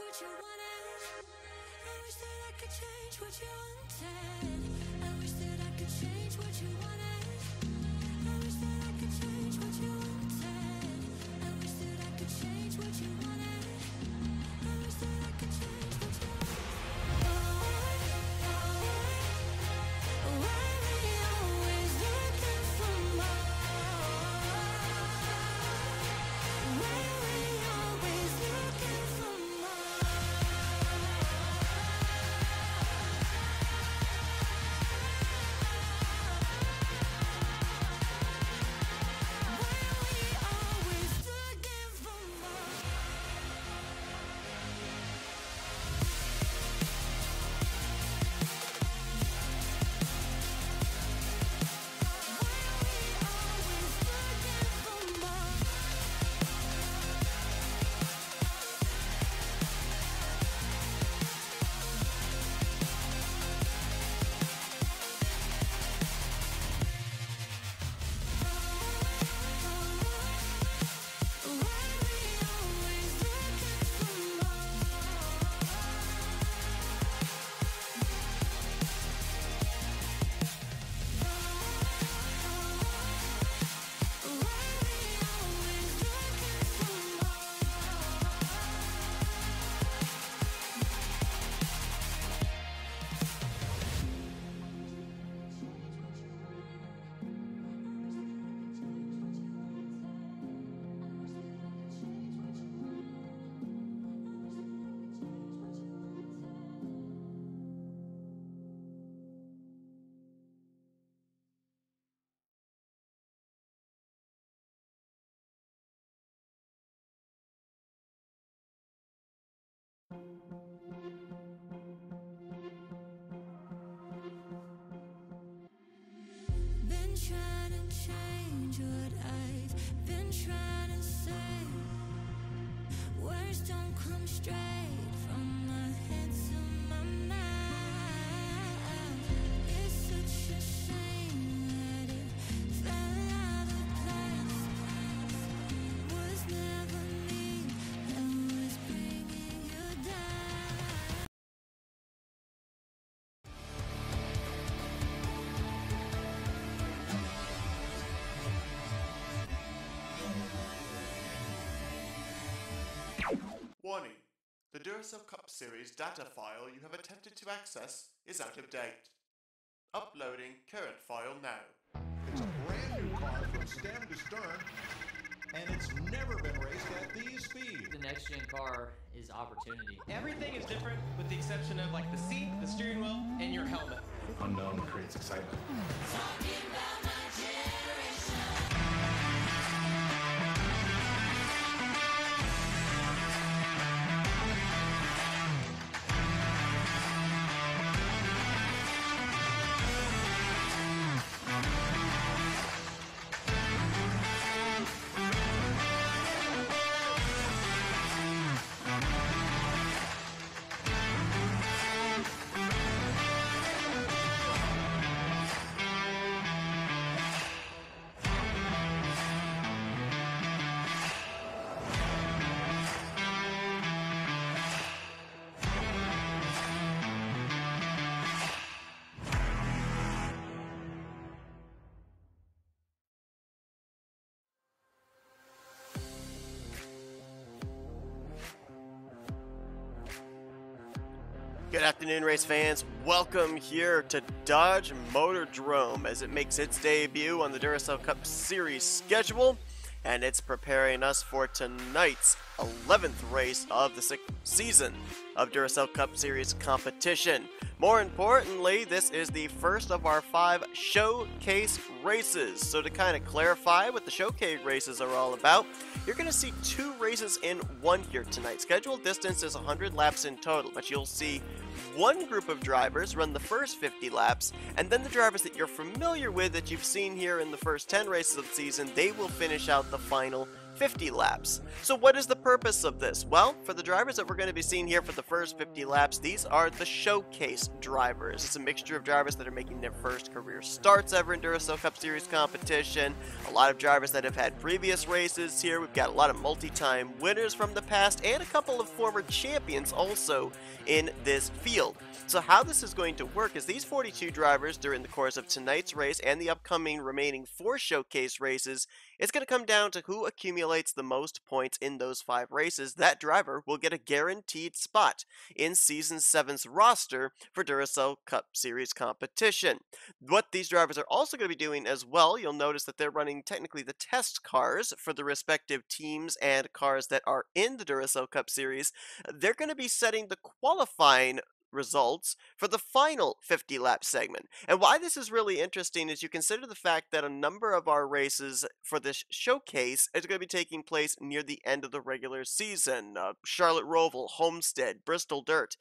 what you wanted. I wish that I could change what you wanted. I wish that I could change what you wanted. I wish that I could change what you wanted. I wish that I could change what you wanted. I wish that I could change what you wanted. Why we always looking for more? Why we always looking for more? Been trying to change what I've been trying to say. Words don't come straight from my head to my mouth. It's such a shame that it fell out of place. Was never me that was bringing you down. Warning. The Duracell Cup Series data file you have attempted to access is out of date. Uploading current file now. It's a brand new car from stem to stern, and it's never been raced at these speeds. The next gen car is opportunity. Everything is different with the exception of like the seat, the steering wheel, and your helmet. Unknown creates excitement. Good afternoon, race fans. Welcome here to Dodge Motordrome as it makes its debut on the Duracell Cup Series schedule, and it's preparing us for tonight's 11th race of the 6th season of Duracell Cup Series competition. More importantly, this is the first of our 5 showcase races. So to kind of clarify what the showcase races are all about, you're going to see 2 races in one here tonight. Scheduled distance is 100 laps in total, but you'll see one group of drivers run the first 50 laps, and then the drivers that you're familiar with that you've seen here in the first 10 races of the season, they will finish out the final 50 laps. So what is the purpose of this? Well, for the drivers that we're going to be seeing here for the first 50 laps, these are the showcase drivers. It's a mixture of drivers that are making their first career starts ever in Duracell Cup Series competition, a lot of drivers that have had previous races here. We've got a lot of multi-time winners from the past and a couple of former champions also in this field. So how this is going to work is these 42 drivers during the course of tonight's race and the upcoming remaining 4 showcase races, it's going to come down to who accumulates the most points in those 5 races. That driver will get a guaranteed spot in Season 7's roster for Duracell Cup Series competition. What these drivers are also going to be doing as well, you'll notice that they're running technically the test cars for the respective teams and cars that are in the Duracell Cup Series. They're going to be setting the qualifying results for the final 50 lap segment. And why this is really interesting is you consider the fact that a number of our races for this showcase is going to be taking place near the end of the regular season. Charlotte Roval, Homestead, Bristol Dirt.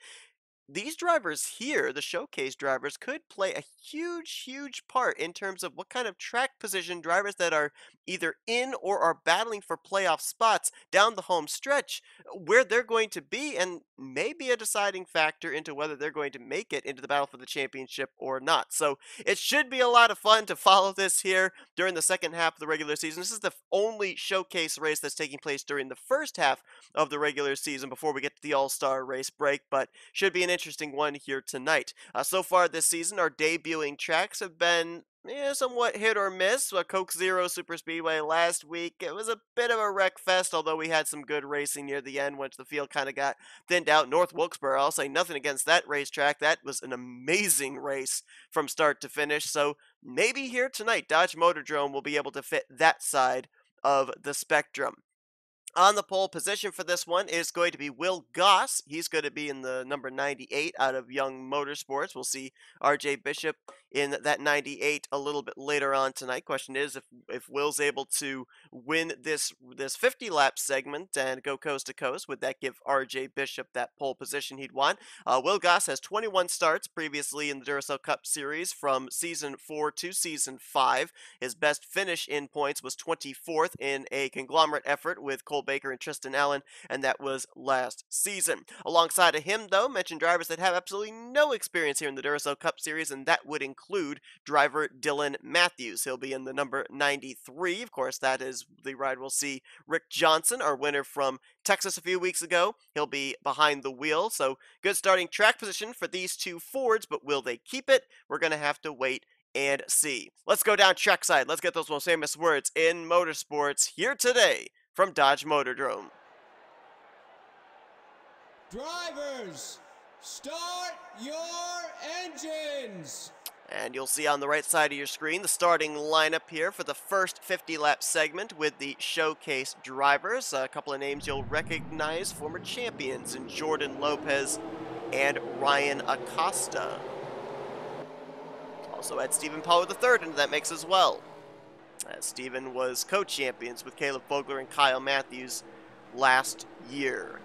These drivers here, the showcase drivers, could play a huge part in terms of what kind of track position drivers that are either in or are battling for playoff spots down the home stretch, where they're going to be, and maybe a deciding factor into whether they're going to make it into the battle for the championship or not. So it should be a lot of fun to follow this here during the second half of the regular season. This is the only showcase race that's taking place during the first half of the regular season before we get to the All-Star race break, but should be an interesting one here tonight. So far this season, our debuting tracks have been somewhat hit or miss. Coke Zero Super Speedway last week, it was a bit of a wreck fest, although we had some good racing near the end once the field kind of got thinned out. North Wilkesboro, I'll say nothing against that racetrack. That was an amazing race from start to finish. So maybe here tonight, Dodge Motordrome will be able to fit that side of the spectrum. On the pole position for this one is going to be Will Goss. He's going to be in the number 98 out of Young Motorsports. We'll see RJ Bishop in that 98 a little bit later on tonight. Question is if Will's able to win this 50-lap segment and go coast to coast, would that give RJ Bishop that pole position he'd want? Will Goss has 21 starts previously in the Duracell Cup Series from Season 4 to Season 5. His best finish in points was 24th in a conglomerate effort with Cole Baker and Tristan Allen, and that was last season. Alongside of him, though, mentioned drivers that have absolutely no experience here in the Duracell Cup Series, and that would include driver Dylan Matthews. He'll be in the number 93. Of course, that is the ride we'll see Rick Johnson, our winner from Texas a few weeks ago. He'll be behind the wheel, so good starting track position for these two Fords, but will they keep it? We're going to have to wait and see. Let's go down trackside. Let's get those most famous words in motorsports here today from Dodge Motordrome. Drivers, start your engines! And you'll see on the right side of your screen the starting lineup here for the first 50-lap segment with the showcase drivers. A couple of names you'll recognize, former champions in Jordan Lopez and Ryan Acosta. Also add Stephen Power III into that mix as well, as Stephen was co-champions with Caleb Vogler and Kyle Matthews last year.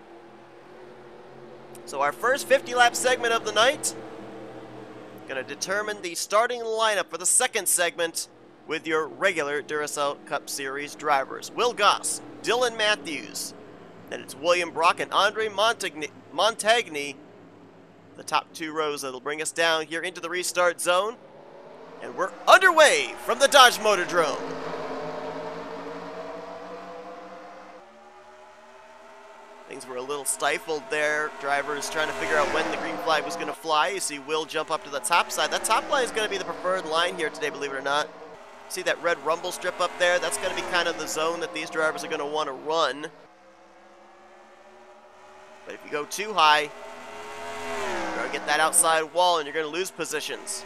So our first 50-lap segment of the night, going to determine the starting lineup for the second segment with your regular Duracell Cup Series drivers. Will Goss, Dylan Matthews, then it's William Brock and Andre Montagny, the top two rows that'll bring us down here into the restart zone. And we're underway from the Dodge Motordrome. Things were a little stifled there. Drivers trying to figure out when the green flag was going to fly. You see Will jump up to the top side. That top line is going to be the preferred line here today, believe it or not. See that red rumble strip up there? That's going to be kind of the zone that these drivers are going to want to run. But if you go too high, you're going to get that outside wall and you're going to lose positions.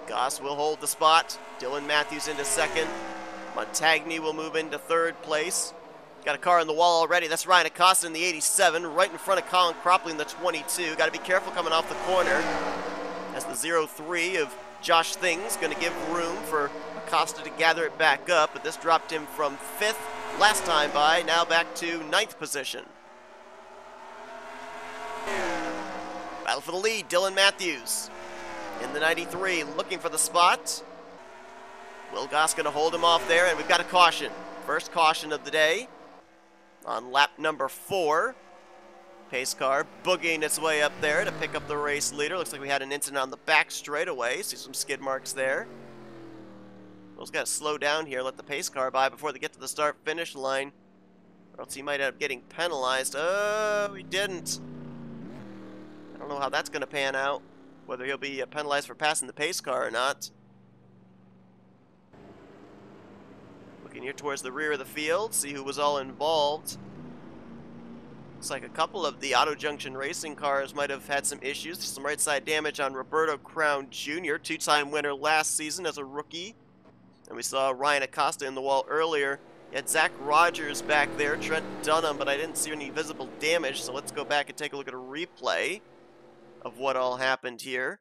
Goss will hold the spot. Dylan Matthews into second. Montagny will move into third place. Got a car on the wall already. That's Ryan Acosta in the 87, right in front of Colin Cropley in the 22. Got to be careful coming off the corner. As the 03 of Josh Things going to give room for Acosta to gather it back up, but this dropped him from 5th last time by, now back to 9th position. Battle for the lead, Dylan Matthews in the 93, looking for the spot. Will Goss going to hold him off there, and we've got a caution. First caution of the day on lap number 4. Pace car boogieing its way up there to pick up the race leader. Looks like we had an incident on the back straightaway. See some skid marks there. Will's got to slow down here, let the pace car by before they get to the start-finish line, or else he might end up getting penalized. Oh, he didn't. I don't know how that's going to pan out, whether he'll be penalized for passing the pace car or not. Looking here towards the rear of the field, see who was all involved. Looks like a couple of the Auto Junction racing cars might have had some issues. Some right side damage on Roberto Crown Jr., 2-time winner last season as a rookie. And we saw Ryan Acosta in the wall earlier. You had Zach Rogers back there, Trent Dunham, but I didn't see any visible damage, so let's go back and take a look at a replay of what all happened here.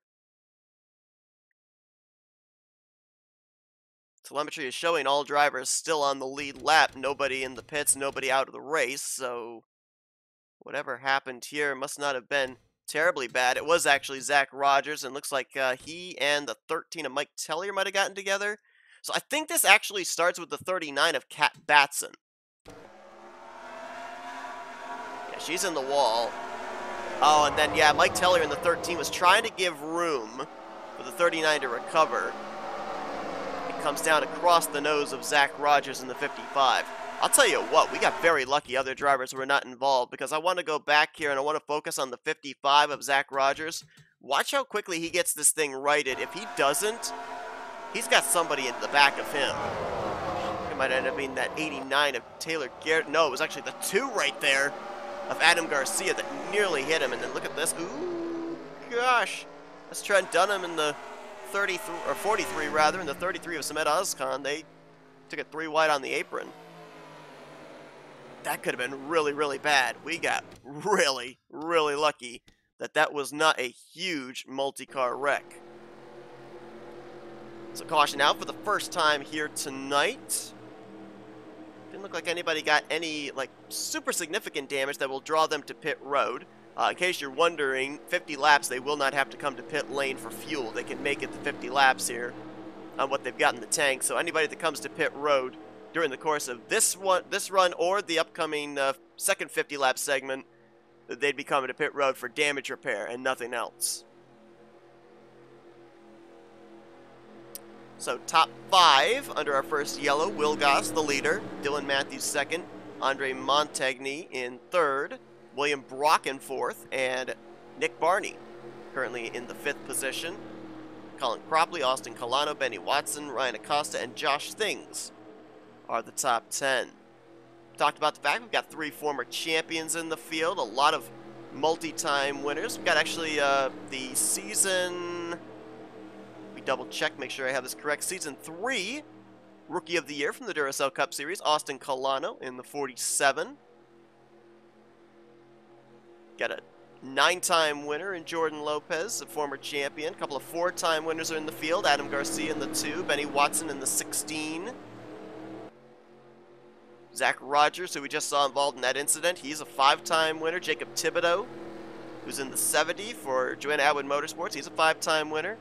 Telemetry is showing all drivers still on the lead lap, nobody in the pits, nobody out of the race, so whatever happened here must not have been terribly bad. It was actually Zach Rogers, and looks like he and the 13 of Mike Tellier might have gotten together. So I think this actually starts with the 39 of Kat Batson. Yeah, she's in the wall. Oh, and then, yeah, Mike Tellier in the 13 was trying to give room for the 39 to recover. It comes down across the nose of Zach Rogers in the 55. I'll tell you what, we got very lucky other drivers were not involved, because I want to go back here and I want to focus on the 55 of Zach Rogers. Watch how quickly he gets this thing righted. If he doesn't, he's got somebody in the back of him. It might end up being that 89 of Taylor Garrett. No, it was actually the 2 right there of Adam Garcia that nearly hit him. And then look at this. Ooh, gosh. That's Trent Dunham in the 33, or 43 rather, in the 33 of Samet Ozkan. They took it 3 wide on the apron. That could have been really, really bad. We got really, really lucky that that was not a huge multi-car wreck. So caution out for the first time here tonight. Didn't look like anybody got any like super significant damage that will draw them to pit road. In case you're wondering, 50 laps, they will not have to come to pit lane for fuel. They can make it to 50 laps here on what they've got in the tank. So anybody that comes to pit road during the course of this run or the upcoming second 50 lap segment, they'd be coming to pit road for damage repair and nothing else. So top 5 under our first yellow, Will Goss the leader, Dylan Matthews second, Andre Montagne in third, William Brock in fourth, and Nick Barney currently in the 5th position. Colin Cropley, Austin Colano, Benny Watson, Ryan Acosta, and Josh Things are the top 10. Talked about the fact we've got 3 former champions in the field, a lot of multi-time winners. We've got actually the season... double check, make sure I have this correct. Season 3 Rookie of the Year from the Duracell Cup Series, Austin Colano in the 47. Got a 9-time winner in Jordan Lopez, a former champion. A couple of 4-time winners are in the field. Adam Garcia in the 2, Benny Watson in the 16. Zach Rogers, who we just saw involved in that incident, he's a 5-time winner. Jacob Thibodeau, who's in the 70 for Joanna Atwood Motorsports, he's a 5-time winner.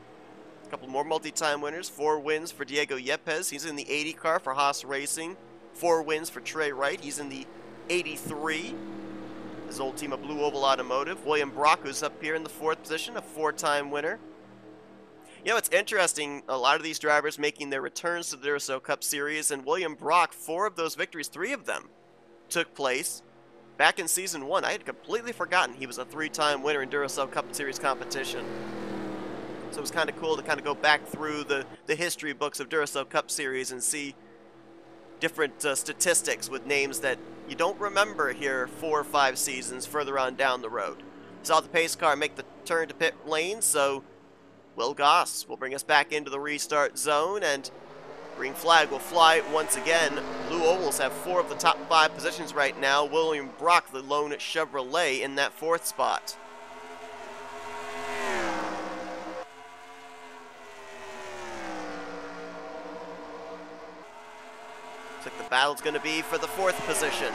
A couple more multi-time winners, 4 wins for Diego Yepes, he's in the 80 car for Haas Racing. 4 wins for Trey Wright, he's in the 83. His old team of Blue Oval Automotive. William Brock, who's up here in the 4th position, a 4-time winner. You know, it's interesting, a lot of these drivers making their returns to the Duracell Cup Series, and William Brock, 4 of those victories, 3 of them took place back in Season 1. I had completely forgotten he was a 3-time winner in Duracell Cup Series competition. So it was kind of cool to kind of go back through the history books of Duracell Cup Series and see different statistics with names that you don't remember here 4 or 5 seasons further on down the road. Saw the pace car make the turn to pit lane, so Will Goss will bring us back into the restart zone, and green flag will fly once again. Blue Ovals have 4 of the top 5 positions right now. William Brock, the lone Chevrolet, in that 4th spot. Looks like the battle's going to be for the 4th position.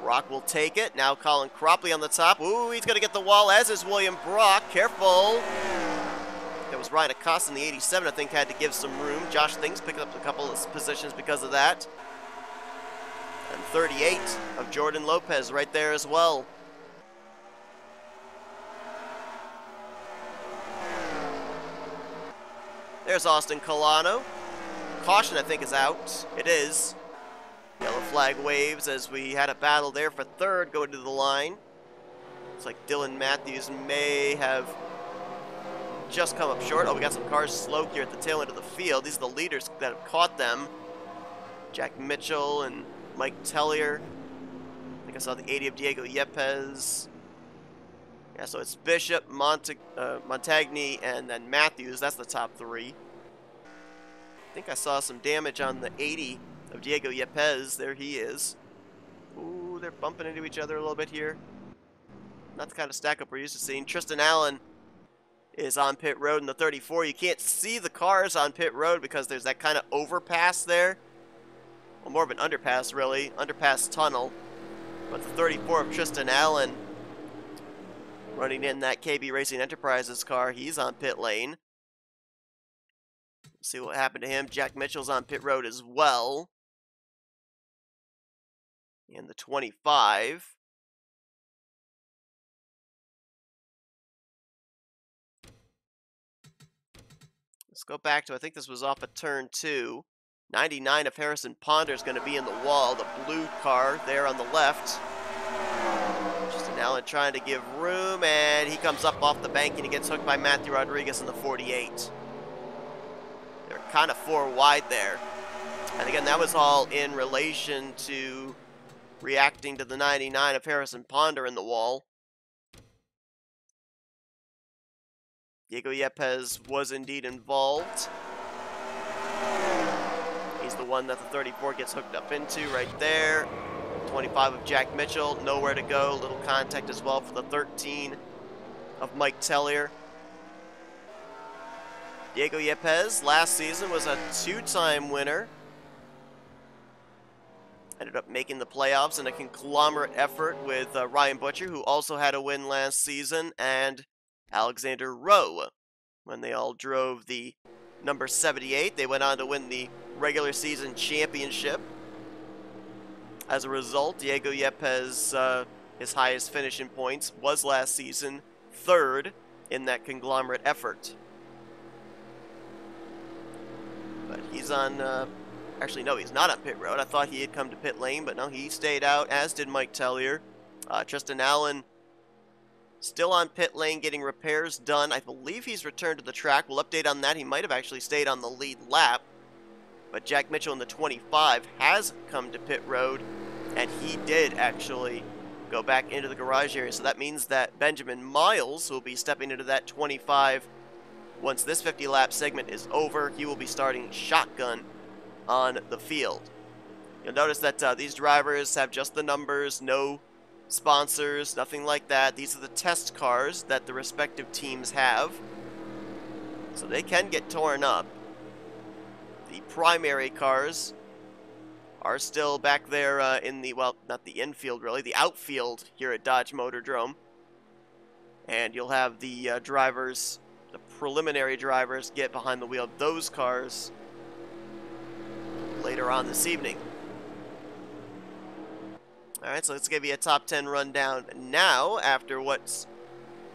Brock will take it. Now Colin Cropley on the top. Ooh, he's going to get the wall, as is William Brock. Careful. That was Ryan Acosta in the 87, I think, had to give some room. Josh Things picked up a couple of positions because of that. And 38 of Jordan Lopez right there as well. There's Austin Colano. Caution, I think, is out. It is. Yellow flag waves as we had a battle there for third going to the line. Looks like Dylan Matthews may have just come up short. Oh, we got some cars slow here at the tail end of the field. These are the leaders that have caught them. Jack Mitchell and Mike Tellier. I think I saw the 80 of Diego Yepes. Yeah, so it's Bishop, Montagny, and then Matthews. That's the top three. I think I saw some damage on the 80 of Diego Yepes. There he is. Ooh, they're bumping into each other a little bit here. Not the kind of stack-up we're used to seeing. Tristan Allen is on pit road in the 34. You can't see the cars on pit road because there's that kind of overpass there. Well, more of an underpass, really. Underpass tunnel. But the 34 of Tristan Allen running in that KB Racing Enterprises car, he's on pit lane. See what happened to him. Jack Mitchell's on pit road as well. And the 25. Let's go back to, I think this was off of turn 2. 99 of Harrison Ponder is going to be in the wall. The blue car there on the left. Justin Allen trying to give room, and he comes up off the bank and he gets hooked by Matthew Rodriguez in the 48. They're kind of 4 wide there. And again, that was all in relation to reacting to the 99 of Harrison Ponder in the wall. Diego Yepes was indeed involved. He's the one that the 34 gets hooked up into right there. 25 of Jack Mitchell, nowhere to go. Little contact as well for the 13 of Mike Tellier. Diego Yepes last season was a 2-time winner. Ended up making the playoffs in a conglomerate effort with Ryan Butcher, who also had a win last season, and Alexander Rowe. When they all drove the number 78, they went on to win the regular season championship. As a result, Diego Yepes, his highest finish in points was last season, 3rd in that conglomerate effort. But he's on, actually no, he's not on pit road. I thought he had come to pit lane, but no, he stayed out, as did Mike Tellier. Tristan Allen still on pit lane getting repairs done. I believe he's returned to the track. We'll update on that. He might have actually stayed on the lead lap. But Jack Mitchell in the 25 has come to pit road, and he did actually go back into the garage area. So that means that Benjamin Miles will be stepping into that 25 once this 50-lap segment is over. He will be starting shotgun on the field. You'll notice that these drivers have just the numbers, no sponsors, nothing like that. These are the test cars that the respective teams have, so they can get torn up. The primary cars are still back there in the, well, not the infield really, the outfield here at Dodge Motordrome. And you'll have the drivers, the preliminary drivers, get behind the wheel of those cars later on this evening. Alright, so let's give you a top 10 rundown now after what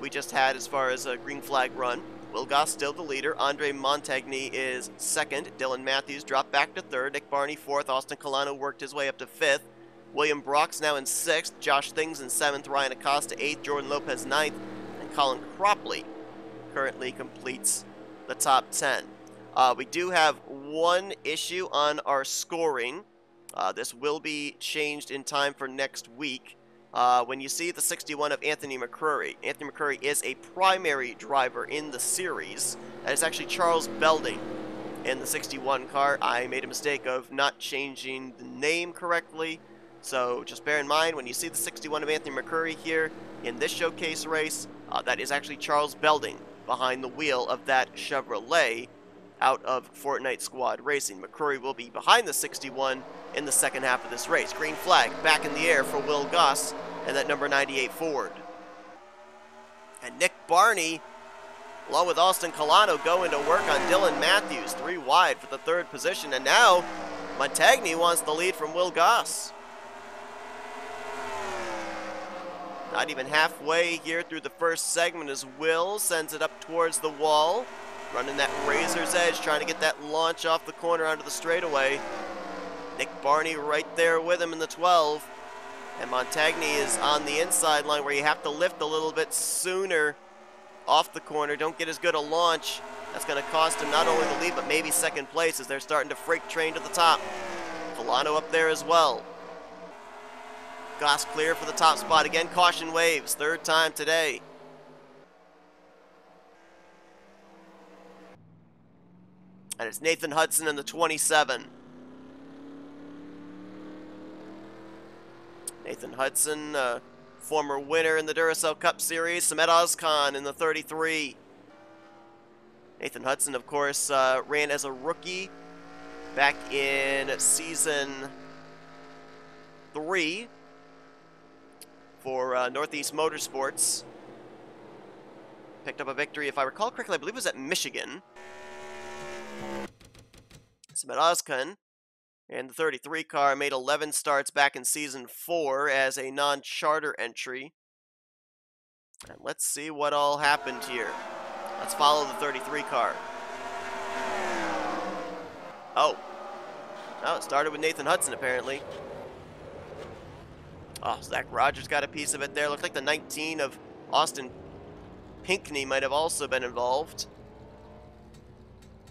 we just had as far as a green flag run. Will Goss still the leader. Andre Montagny is 2nd. Dylan Matthews dropped back to 3rd. Nick Barney 4th. Austin Colano worked his way up to 5th. William Brock's now in 6th. Josh Things in 7th. Ryan Acosta 8th. Jordan Lopez 9th. And Colin Cropley currently completes the top 10. We do have one issue on our scoring. This will be changed in time for next week. When you see the 61 of Anthony McCrory is a primary driver in the series. That is actually Charles Belding in the 61 car. I made a mistake of not changing the name correctly, so just bear in mind when you see the 61 of Anthony McCrory here in this showcase race, that is actually Charles Belding behind the wheel of that Chevrolet out of Fortnite Squad Racing. McCrory will be behind the 61 in the second half of this race. Green flag back in the air for Will Goss and that number 98 Ford. And Nick Barney along with Austin Colano, going to work on Dylan Matthews, 3 wide for the 3rd position. And now Montagny wants the lead from Will Goss. Not even halfway here through the first segment as Will sends it up towards the wall. Running that razor's edge, trying to get that launch off the corner onto the straightaway. Nick Barney right there with him in the 12. And Montagny is on the inside line where you have to lift a little bit sooner off the corner. Don't get as good a launch. That's going to cost him not only the lead, but maybe 2nd place as they're starting to freight train to the top. Colano up there as well. Goss clear for the top spot. Again, caution waves. 3rd time today. And it's Nathan Hudson in the 27. Nathan Hudson, former winner in the Duracell Cup Series. Samet Ozkan in the 33. Nathan Hudson, of course, ran as a rookie back in Season 3 for Northeast Motorsports. Picked up a victory, if I recall correctly, I believe it was at Michigan. Samet Ozkan and the 33 car made 11 starts back in Season 4 as a non-charter entry. And let's see what all happened here. Let's follow the 33 car. Oh, it started with Nathan Hudson apparently. Oh, Zach Rogers got a piece of it there. Looked like the 19 of Austin Pinkney might have also been involved.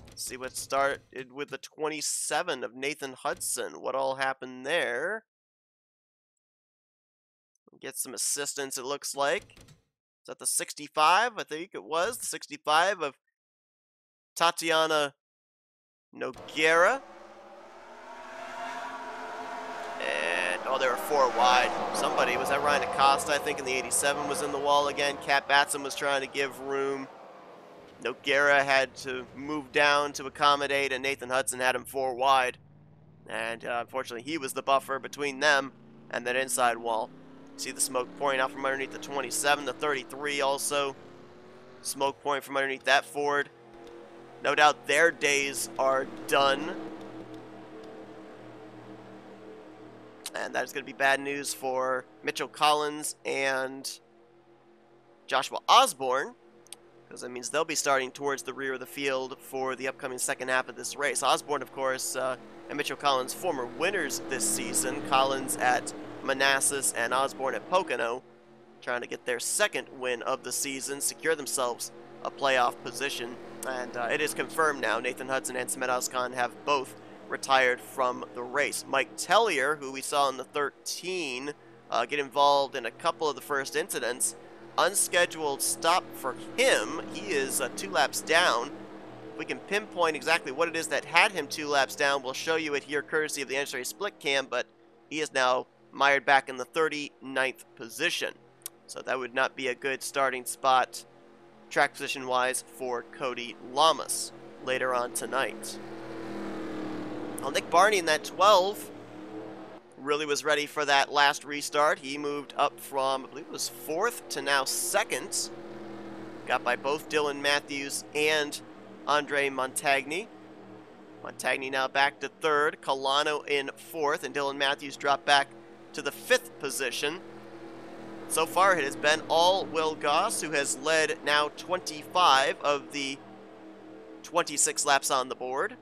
Let's see what started with the 27 of Nathan Hudson. What all happened there? Get some assistance, it looks like. Is that the 65? I think it was. The 65 of Tatiana Noguera. And, oh, there were 4 wide. Somebody, was that Ryan Acosta, I think, in the 87 was in the wall again. Cat Batson was trying to give room. Noguera had to move down to accommodate, and Nathan Hudson had him 4 wide. And unfortunately, he was the buffer between them and that inside wall. See the smoke pouring out from underneath the 27, the 33 also. Smoke pouring from underneath that Ford. No doubt their days are done. And that is going to be bad news for Mitchell Collins and Joshua Osborne, because that means they'll be starting towards the rear of the field for the upcoming second half of this race. Osborne, of course, and Mitchell Collins, former winners this season. Collins at Manassas and Osborne at Pocono, trying to get their 2nd win of the season, secure themselves a playoff position. And it is confirmed now, Nathan Hudson and Samet Ozkan have both retired from the race. Mike Tellier, who we saw in the 13, get involved in a couple of the first incidents. Unscheduled stop for him. He is 2 laps down. If we can pinpoint exactly what it is that had him 2 laps down, we'll show you it here courtesy of the NNSCRA split cam, but he is now mired back in the 39th position. So that would not be a good starting spot track position wise for Cody Lamas later on tonight. Well, Nick Barney in that 12 really was ready for that last restart. He moved up from, I believe it was 4th to now 2nd. Got by both Dylan Matthews and Andre Montagny. Montagny now back to 3rd. Colano in 4th, and Dylan Matthews dropped back to the 5th position. So far it has been all Will Goss, who has led now 25 of the 26 laps on the board.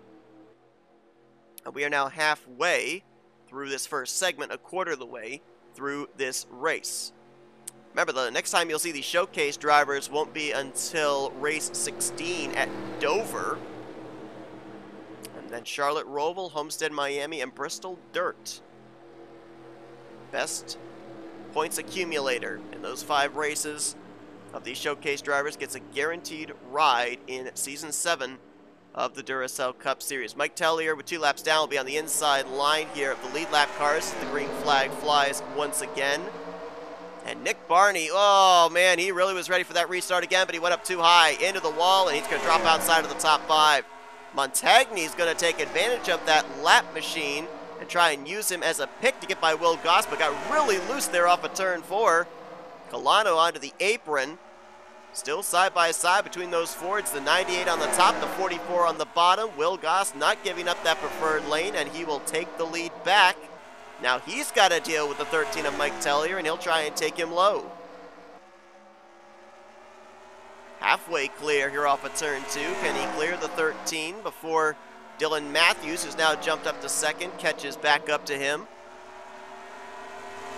And we are now halfway through this first segment, a quarter of the way through this race. Remember, the next time you'll see these showcase drivers won't be until race 16 at Dover. And then Charlotte Roval, Homestead Miami, and Bristol Dirt. Best points accumulator in those 5 races of these showcase drivers gets a guaranteed ride in Season 7 of the Duracell Cup Series. Mike Tellier with 2 laps down will be on the inside line here of the lead lap cars. The green flag flies once again. And Nick Barney, oh man, he really was ready for that restart again, but he went up too high into the wall, and he's going to drop outside of the top 5. Montagny's going to take advantage of that lap machine and try and use him as a pick to get by Will Goss, but got really loose there off of turn 4. Colano onto the apron. Still side by side between those Fords, the 98 on the top, the 44 on the bottom. Will Goss not giving up that preferred lane, and he will take the lead back. Now he's got to deal with the 13 of Mike Tellier, and he'll try and take him low. Halfway clear here off of turn 2. Can he clear the 13 before Dylan Matthews, who's now jumped up to second, catches back up to him?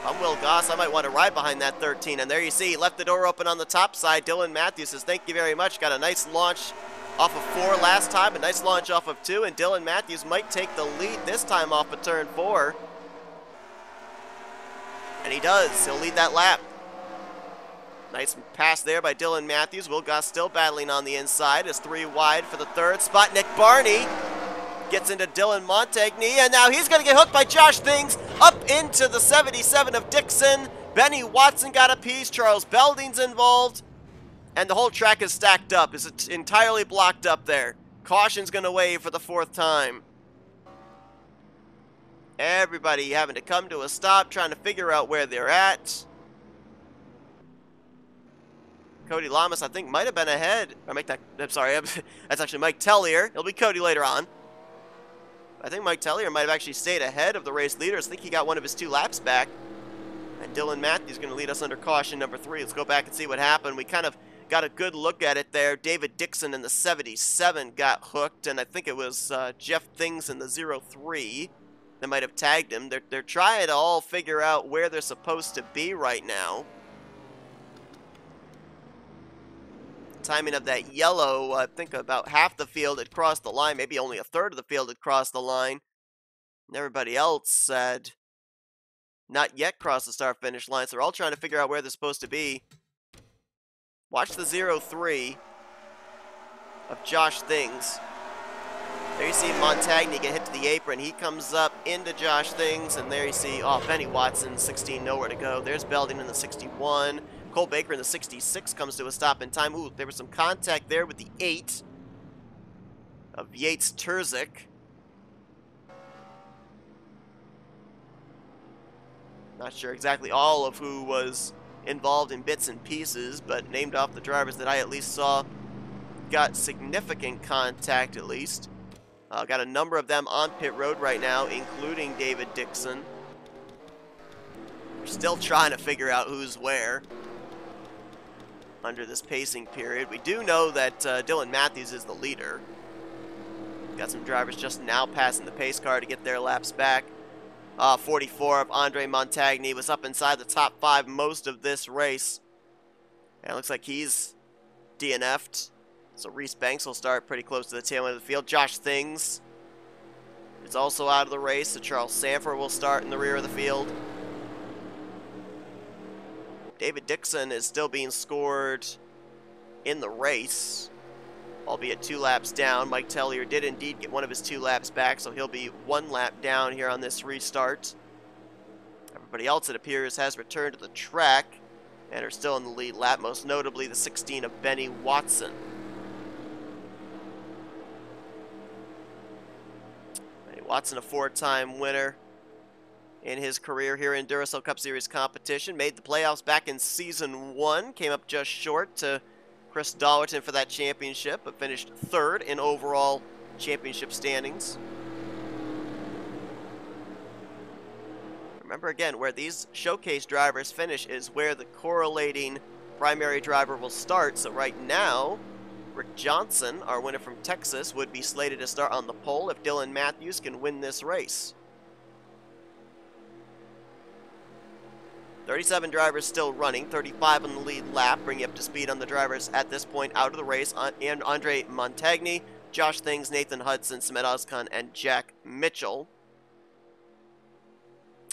If I'm Will Goss, I might want to ride behind that 13. And there you see, he left the door open on the top side. Dylan Matthews says, thank you very much. Got a nice launch off of 4 last time, a nice launch off of 2. And Dylan Matthews might take the lead this time off of turn 4. And he does. He'll lead that lap. Nice pass there by Dylan Matthews. Will Goss still battling on the inside. Is 3 wide for the third spot. Nick Barney gets into Dylan Montagne, and now he's going to get hooked by Josh Things up into the 77 of Dixon. Benny Watson got a piece. Charles Belding's involved. And the whole track is stacked up. It's entirely blocked up there. Caution's going to wave for the 4th time. Everybody having to come to a stop, trying to figure out where they're at. Cody Lamas, I think, might have been ahead. I'm sorry, that's actually Mike Tellier. It'll be Cody later on. I think Mike Tellier might have actually stayed ahead of the race leaders. I think he got one of his 2 laps back. And Dylan Matthews is going to lead us under caution number 3. Let's go back and see what happened. We kind of got a good look at it there. David Dixon in the 77 got hooked, and I think it was Jeff Things in the 03 that might have tagged him. They're trying to all figure out where they're supposed to be right now. Timing of that yellow, I think about half the field had crossed the line, maybe only a third of the field had crossed the line. And everybody else had not yet crossed the start-finish line, so they're all trying to figure out where they're supposed to be. Watch the 03 of Josh Things. There you see Montagne get hit to the apron. He comes up into Josh Things, and there you see, Benny Watson, 16, nowhere to go. There's Belding in the 61. Cole Baker in the 66 comes to a stop in time. Ooh, there was some contact there with the 8 of Yates Terzic. Not sure exactly all of who was involved in bits and pieces, but named off the drivers that I at least saw got significant contact at least. Got a number of them on pit road right now, including David Dixon. We're still trying to figure out who's where under this pacing period. We do know that Dylan Matthews is the leader. Got some drivers just now passing the pace car to get their laps back. 44 of Andre Montagne was up inside the top 5 most of this race. And it looks like he's DNF'd. So Reese Banks will start pretty close to the tail end of the field. Josh Things is also out of the race, so Charles Sanford will start in the rear of the field. David Dixon is still being scored in the race, albeit 2 laps down. Mike Tellier did indeed get one of his 2 laps back, so he'll be 1 lap down here on this restart. Everybody else, it appears, has returned to the track and are still in the lead lap, most notably the 16 of Benny Watson. Benny Watson, a 4-time winner in his career here in Duracell Cup Series competition. Made the playoffs back in Season 1. Came up just short to Chris Dollerton for that championship, but finished 3rd in overall championship standings. Remember again, where these showcase drivers finish is where the correlating primary driver will start. So right now, Rick Johnson, our winner from Texas, would be slated to start on the pole if Dylan Matthews can win this race. 37 drivers still running, 35 on the lead lap, bring you up to speed on the drivers at this point out of the race. And Andre Montagne, Josh Things, Nathan Hudson, Samet Ozkan, and Jack Mitchell.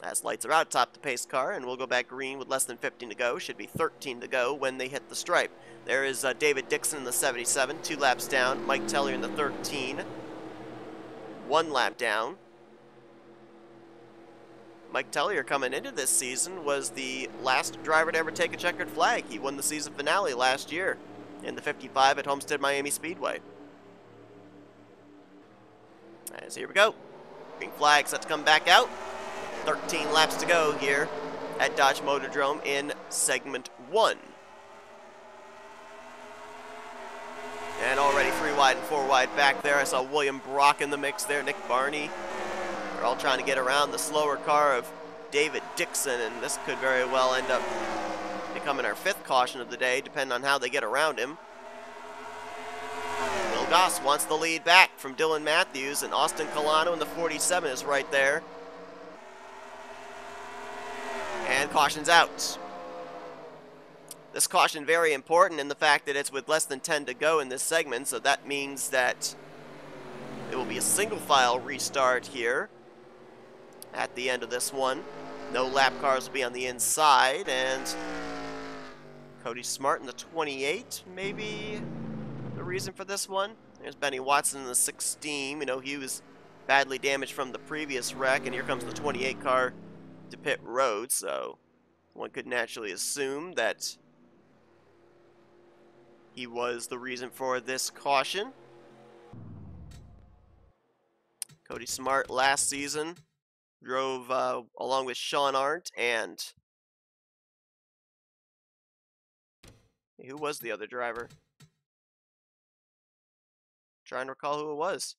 As lights are out, top the pace car, and we'll go back green with less than 15 to go. Should be 13 to go when they hit the stripe. There is David Dixon in the 77, 2 laps down. Mike Tellier in the 13, 1 lap down. Mike Tellier coming into this season was the last driver to ever take a checkered flag. He won the season finale last year in the 55 at Homestead Miami Speedway. As here we go. Green flag set to come back out. 13 laps to go here at Dodge Motordrome in segment 1. And already 3 wide and 4 wide back there. I saw William Brock in the mix there, Nick Barney. They're all trying to get around the slower car of David Dixon, and this could very well end up becoming our 5th caution of the day, depending on how they get around him. Will Goss wants the lead back from Dylan Matthews, and Austin Colano in the 47 is right there. And caution's out. This caution very important in the fact that it's with less than 10 to go in this segment, so that means that it will be a single file restart here at the end of this one. No lap cars will be on the inside, and Cody Smart in the 28, maybe the reason for this one. There's Benny Watson in the 16. You know, he was badly damaged from the previous wreck, and here comes the 28 car to pit road, so one could naturally assume that he was the reason for this caution. Cody Smart last season drove along with Sean Arndt and who was the other driver? Trying to recall who it was.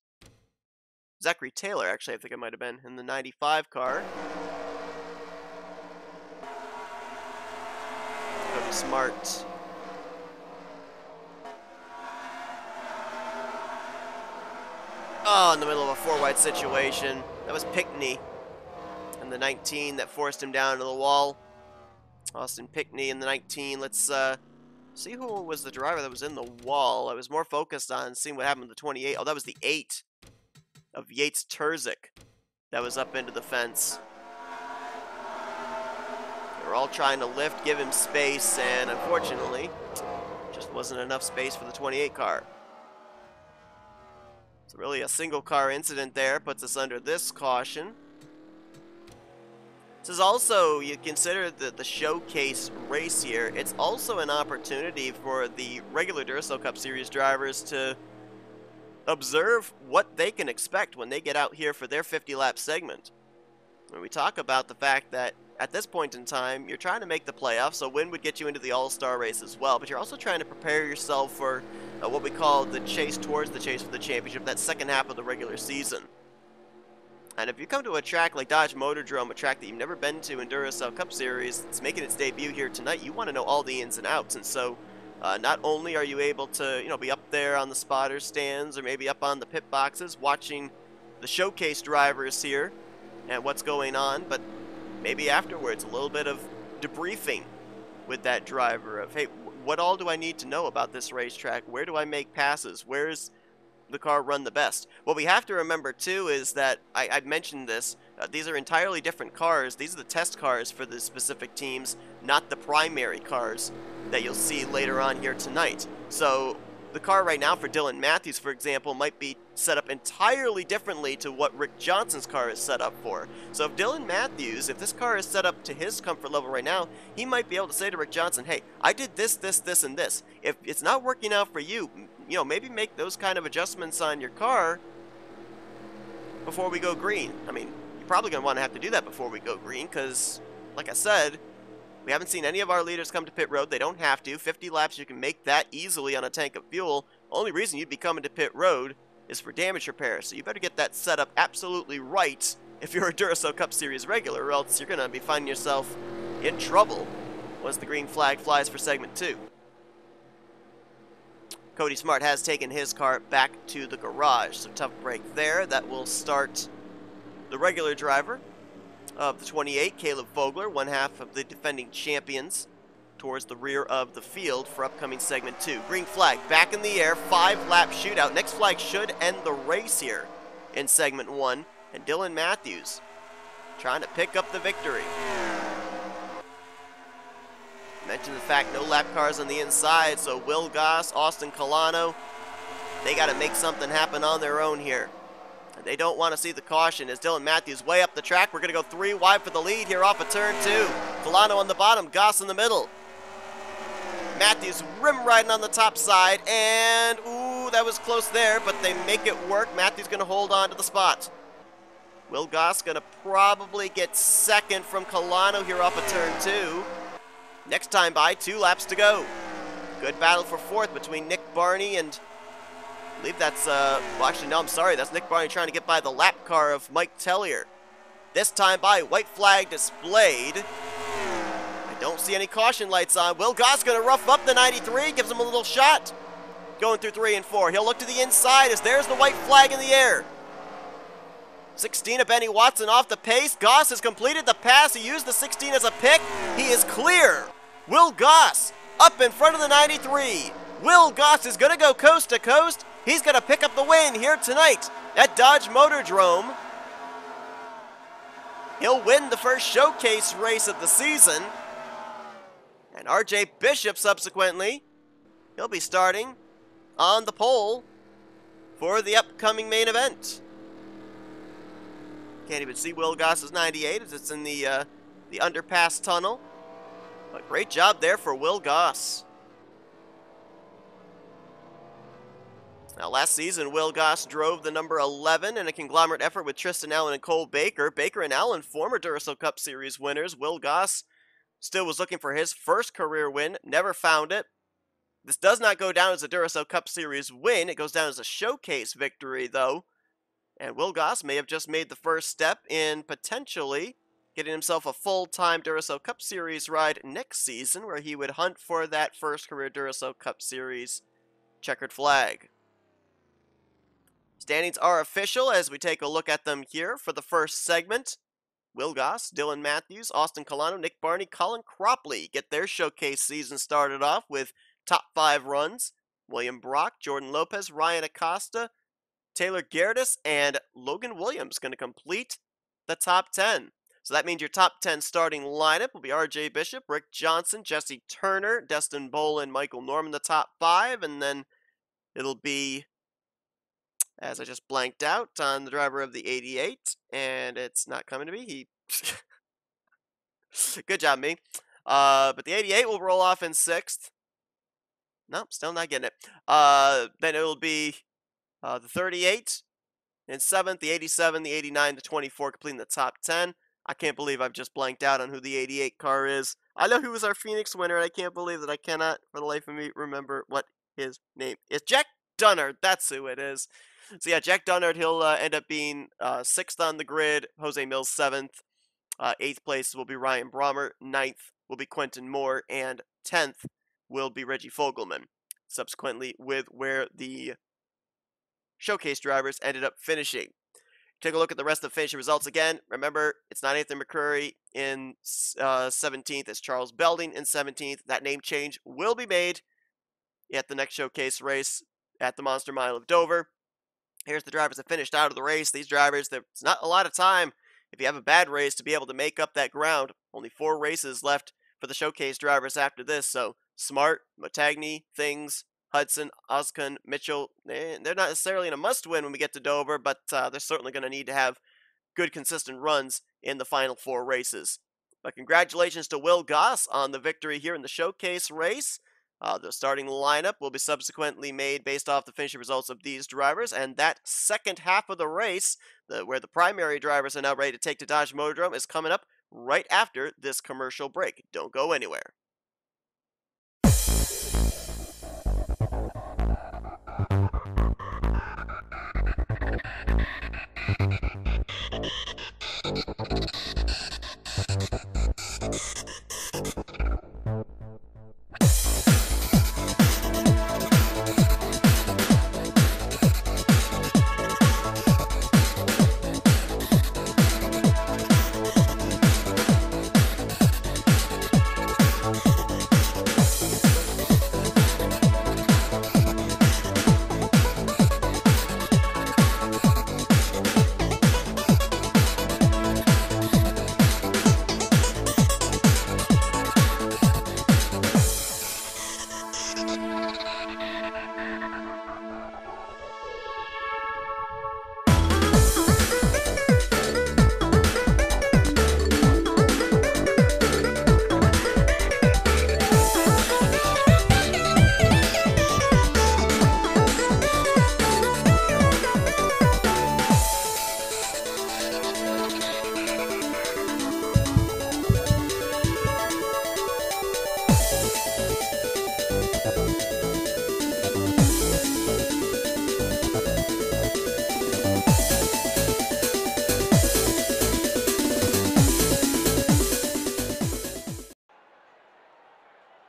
Zachary Taylor, actually, I think it might have been in the 95 car. Cody Smart. Oh, in the middle of a 4-wide situation. That was Pickney in the 19 that forced him down to the wall. Austin Pickney in the 19. Let's see who was the driver that was in the wall. I was more focused on seeing what happened to the 28. Oh, that was the 8 of Yates Terzic that was up into the fence. They were all trying to lift, give him space, and unfortunately, just wasn't enough space for the 28 car. So really a single car incident there puts us under this caution. This is also, you consider the showcase race here, it's also an opportunity for the regular Duracell Cup Series drivers to observe what they can expect when they get out here for their 50-lap segment. When we talk about the fact that at this point in time, you're trying to make the playoffs, so win would get you into the All-Star race as well, but you're also trying to prepare yourself for what we call the chase towards the chase for the championship, that second half of the regular season. And if you come to a track like Dodge Motordrome, a track that you've never been to in Duracell Cup Series, it's making its debut here tonight, you want to know all the ins and outs, and so not only are you able to, be up there on the spotter stands or maybe up on the pit boxes watching the showcase drivers here and what's going on, but maybe afterwards a little bit of debriefing with that driver of, hey, what all do I need to know about this racetrack? Where do I make passes? Where's the car run the best? What we have to remember too is that, I mentioned this, these are entirely different cars. These are the test cars for the specific teams, not the primary cars that you'll see later on here tonight. So the car right now for Dylan Matthews, for example, might be set up entirely differently to what Rick Johnson's car is set up for. So if Dylan Matthews, if this car is set up to his comfort level right now, he might be able to say to Rick Johnson, hey, I did this, this, this, and this. If it's not working out for you, maybe make those kind of adjustments on your car before we go green. I mean, you're probably going to want to have to do that before we go green because, like I said, we haven't seen any of our leaders come to pit road. They don't have to. 50 laps, you can make that easily on a tank of fuel. Only reason you'd be coming to pit road is for damage repair. So you better get that set up absolutely right if you're a Duracell Cup Series regular, or else you're going to be finding yourself in trouble once the green flag flies for segment 2. Cody Smart has taken his car back to the garage. So tough break there. That will start the regular driver of the 28, Caleb Vogler, one half of the defending champions, towards the rear of the field for upcoming segment 2. Green flag back in the air, 5-lap shootout. Next flag should end the race here in segment 1. And Dylan Matthews trying to pick up the victory. Mentioned the fact no lap cars on the inside, so Will Goss, Austin Colano, they got to make something happen on their own here. They don't want to see the caution as Dylan Matthews way up the track. We're going to go 3 wide for the lead here off of turn 2. Colano on the bottom, Goss in the middle. Matthews rim riding on the top side, and ooh, that was close there, but they make it work. Matthews going to hold on to the spot. Will Goss going to probably get second from Colano here off of turn 2. Next time by, 2 laps to go. Good battle for fourth between Nick Barney and I believe that's, well, actually, no, I'm sorry. That's Nick Barney trying to get by the lap car of Mike Tellier. This time by white flag displayed. I don't see any caution lights on. Will Goss going to rough up the 93, gives him a little shot. Going through 3 and 4. He'll look to the inside as there's the white flag in the air. 16 of Benny Watson off the pace. Goss has completed the pass. He used the 16 as a pick. He is clear. Will Goss up in front of the 93. Will Goss is going to go coast to coast. He's going to pick up the win here tonight at Dodge Motordrome. He'll win the first showcase race of the season. And RJ Bishop subsequently, he'll be starting on the pole for the upcoming main event. Can't even see Will Goss's 98 as it's in the underpass tunnel. But great job there for Will Goss. Now, last season, Will Goss drove the number 11 in a conglomerate effort with Tristan Allen and Cole Baker. Baker and Allen, former Duracell Cup Series winners. Will Goss still was looking for his first career win, never found it. This does not go down as a Duracell Cup Series win. It goes down as a showcase victory, though. And Will Goss may have just made the first step in potentially getting himself a full-time Duracell Cup Series ride next season, where he would hunt for that first career Duracell Cup Series checkered flag. Standings are official as we take a look at them here for the first segment. Will Goss, Dylan Matthews, Austin Colano, Nick Barney, Colin Cropley get their showcase season started off with top 5 runs. William Brock, Jordan Lopez, Ryan Acosta, Taylor Gerdes, and Logan Williams going to complete the top 10. So that means your top 10 starting lineup will be RJ Bishop, Rick Johnson, Jesse Turner, Destin Bolin, Michael Norman, the top 5, and then it'll be, as I just blanked out, on the driver of the 88, and it's not coming to me. Good job, me. But the 88 will roll off in 6th. Nope, still not getting it. Then it'll be the 38 in 7th, the 87, the 89, the 24, completing the top 10. I can't believe I've just blanked out on who the 88 car is. I know who was our Phoenix winner, and I can't believe that I cannot, for the life of me, remember what his name is. Jack Dunnard, that's who it is. So yeah, Jack Dunnard, he'll end up being 6th on the grid, Jose Mills 7th, 8th place will be Ryan Brommer, 9th will be Quentin Moore, and 10th will be Reggie Fogelman. Subsequently, with where the showcase drivers ended up finishing. Take a look at the rest of the finishing results again. Remember, it's not Anthony McCurry in 17th, it's Charles Belding in 17th. That name change will be made at the next showcase race at the Monster Mile of Dover. Here's the drivers that finished out of the race. These drivers, there's not a lot of time if you have a bad race to be able to make up that ground. Only 4 races left for the showcase drivers after this. So Smart, Motagni, Things, Hudson, Oscon, Mitchell, they're not necessarily in a must-win when we get to Dover, but they're certainly going to need to have good, consistent runs in the final 4 races. But congratulations to Will Goss on the victory here in the showcase race. The starting lineup will be subsequently made based off the finishing results of these drivers, and that second half of the race, where the primary drivers are now ready to take to Dodge Motordrome, is coming up right after this commercial break. Don't go anywhere.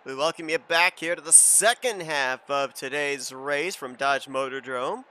We welcome you back here to the second half of today's race from Dodge Motordrome.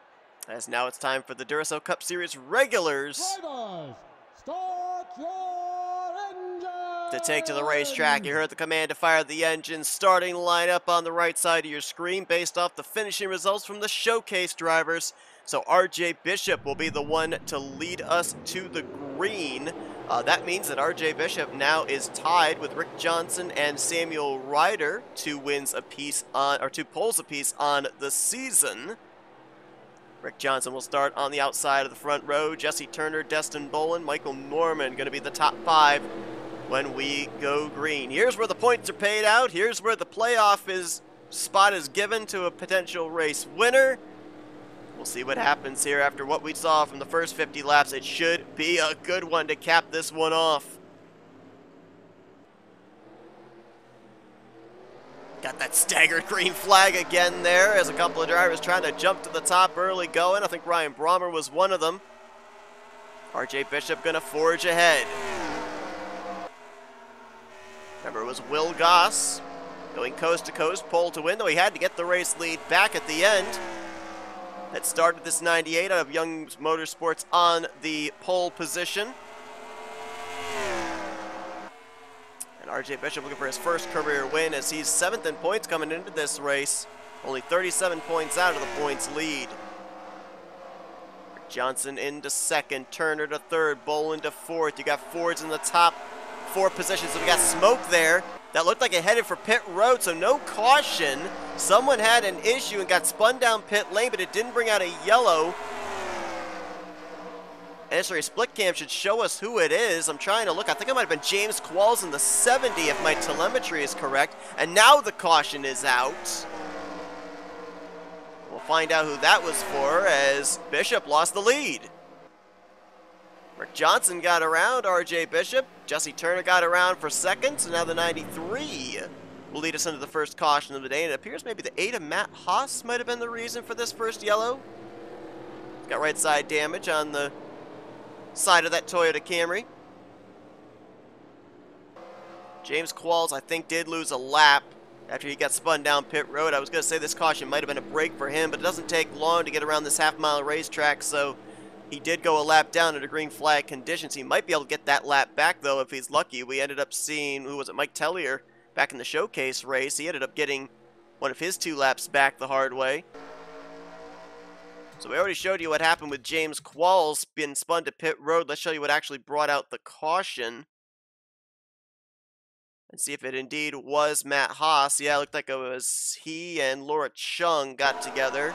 As now it's time for the Duracell Cup Series regulars Drivers, start your engines! to take to the racetrack. You heard the command to fire the engine. Starting lineup on the right side of your screen based off the finishing results from the showcase drivers. So RJ Bishop will be the one to lead us to the green. That means that RJ Bishop now is tied with Rick Johnson and Samuel Ryder, 2 wins apiece on, or 2 poles apiece on the season. Rick Johnson will start on the outside of the front row. Jesse Turner, Destin Bolin, Michael Norman going to be the top 5 when we go green. Here's where the points are paid out. Here's where the playoff spot is given to a potential race winner. We'll see what happens here after what we saw from the first 50 laps. It should be a good one to cap this one off. Got that staggered green flag again there as a couple of drivers trying to jump to the top early going. I think Ryan Brommer was one of them. RJ Bishop going to forge ahead. Remember, it was Will Goss going coast to coast, pole to win, though he had to get the race lead back at the end. That started this 98 out of Young Motorsports on the pole position. And RJ Bishop looking for his first career win as he's 7th in points coming into this race. Only 37 points out of the points lead. Johnson into 2nd, Turner to 3rd, Bolin to 4th. You got Fords in the top 4 positions. So we got smoke there. That looked like it headed for pit road, so no caution. Someone had an issue and got spun down pit lane, but it didn't bring out a yellow. NNSCRA split cam should show us who it is. I'm trying to look. I think it might have been James Qualls in the 70 if my telemetry is correct. And now the caution is out. We'll find out who that was for as Bishop lost the lead. Rick Johnson got around RJ Bishop. Jesse Turner got around for 2nd, so now the 93 will lead us into the first caution of the day. And it appears maybe the 8 of Matt Haas might have been the reason for this first yellow. Got right side damage on the side of that Toyota Camry. James Qualls, I think, did lose a lap after he got spun down pit road. I was going to say this caution might have been a break for him, but it doesn't take long to get around this half-mile racetrack, so he did go a lap down under green flag conditions. He might be able to get that lap back, though, if he's lucky. We ended up seeing, who was it, Mike Tellier back in the showcase race. He ended up getting one of his 2 laps back the hard way. So we already showed you what happened with James Qualls being spun to pit road. Let's show you what actually brought out the caution. And see if it indeed was Matt Haas. Yeah, it looked like it was he and Laura Chung got together.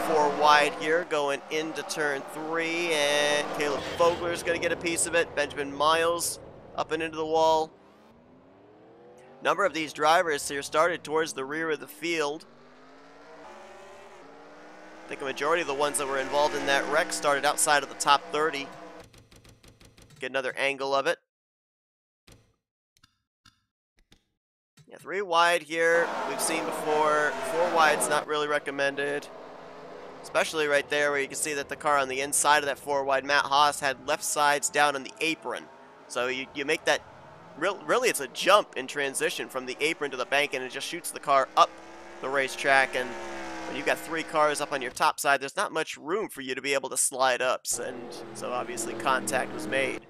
4 wide here, going into turn 3, and Caleb Fogler's going to get a piece of it. Benjamin Miles up and into the wall. Number of these drivers here started towards the rear of the field. I think a majority of the ones that were involved in that wreck started outside of the top 30. Get another angle of it. Yeah, 3 wide here, we've seen before. 4 wide's not really recommended. Especially right there where you can see that the car on the inside of that 4 wide, Matt Haas, had left sides down on the apron. So you make that, really it's a jump in transition from the apron to the bank, and it just shoots the car up the racetrack. And when you've got 3 cars up on your top side, there's not much room for you to be able to slide up. And so obviously contact was made.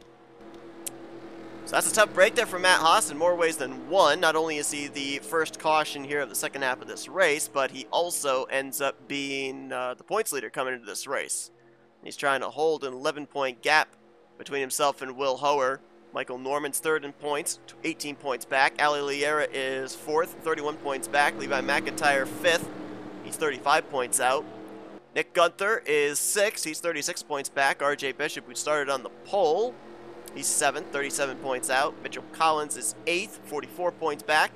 So that's a tough break there for Matt Haas in more ways than one. Not only is he the first caution here of the second half of this race, but he also ends up being the points leader coming into this race. He's trying to hold an 11-point gap between himself and Will Hoer. Michael Norman's 3rd in points, 18 points back. Ali Liera is 4th, 31 points back. Levi McIntyre 5th, he's 35 points out. Nick Gunther is 6th, he's 36 points back. RJ Bishop, who started on the pole, he's 7th, 37 points out. Mitchell Collins is 8th, 44 points back.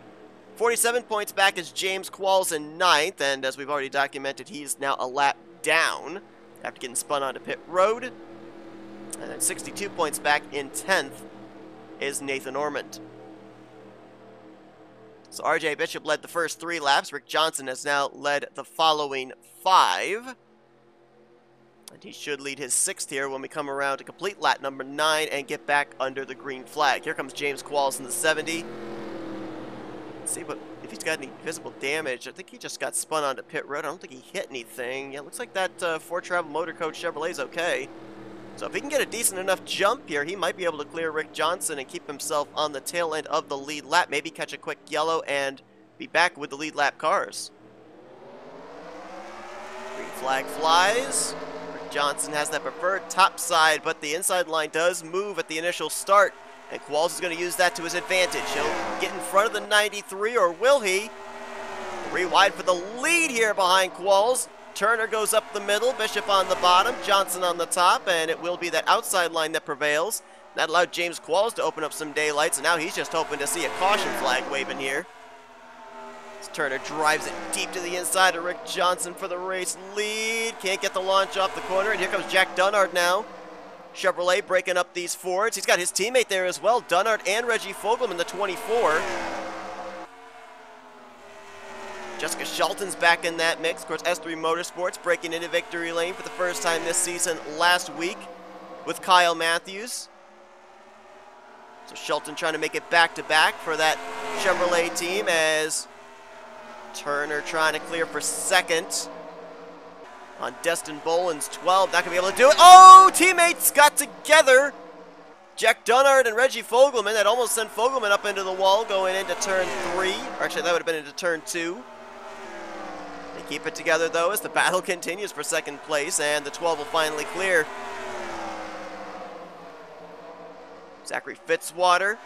47 points back is James Qualls in 9th, and as we've already documented, he's now a lap down after getting spun onto pit road. And then 62 points back in 10th is Nathan Ormond. So RJ Bishop led the first 3 laps. Rick Johnson has now led the following 5. And he should lead his 6th here when we come around to complete lap number 9 and get back under the green flag. Here comes James Qualls in the 70. see what if he's got any visible damage. I think he just got spun onto pit road. I don't think he hit anything. Yeah, looks like that Ford Travel Motor Coach Chevrolet's okay. So if he can get a decent enough jump here, he might be able to clear Rick Johnson and keep himself on the tail end of the lead lap. Maybe catch a quick yellow and be back with the lead lap cars. Green flag flies. Rick Johnson has that preferred top side, but the inside line does move at the initial start. And Qualls is going to use that to his advantage. He'll get in front of the 93, or will he? 3 wide for the lead here behind Qualls. Turner goes up the middle, Bishop on the bottom, Johnson on the top, and it will be that outside line that prevails. That allowed James Qualls to open up some daylights, and now he's just hoping to see a caution flag waving here. As Turner drives it deep to the inside of Rick Johnson for the race lead. Can't get the launch off the corner, and here comes Jack Dunnard now. Chevrolet breaking up these Fords. He's got his teammate there as well, Dunnard and Reggie Fogelman, the 24. Jessica Shelton's back in that mix. Of course, S3 Motorsports breaking into victory lane for the first time this season last week with Kyle Matthews. So Shelton trying to make it back-to-back for that Chevrolet team as Turner trying to clear for second on Destin Boland's 12. Not going to be able to do it. Oh, teammates got together. Jack Dunnard and Reggie Fogelman. That almost sent Fogelman up into the wall going into turn 3. Or actually, that would have been into turn 2. They keep it together, though, as the battle continues for second place, and the 12 will finally clear. Zachary Fitzwater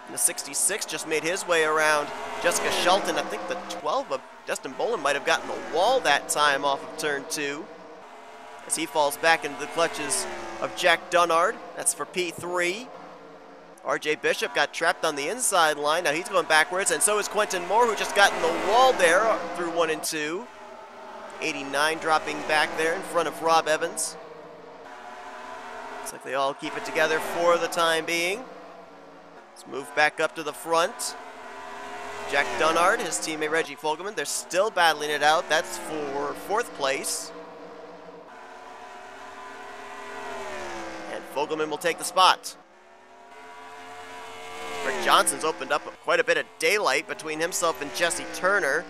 in the 66 just made his way around Jessica Shelton. I think the 12 of Destin Boland might have gotten the wall that time off of turn 2 as he falls back into the clutches of Jack Dunnard. That's for P3. RJ Bishop got trapped on the inside line. Now he's going backwards, and so is Quentin Moore, who just got in the wall there through 1 and 2. 89 dropping back there in front of Rob Evans. Looks like they all keep it together for the time being. Let's move back up to the front. Jack Dunnard, his teammate Reggie Fogelman, they're still battling it out. That's for 4th place. And Fogelman will take the spot. Rick Johnson's opened up quite a bit of daylight between himself and Jesse Turner.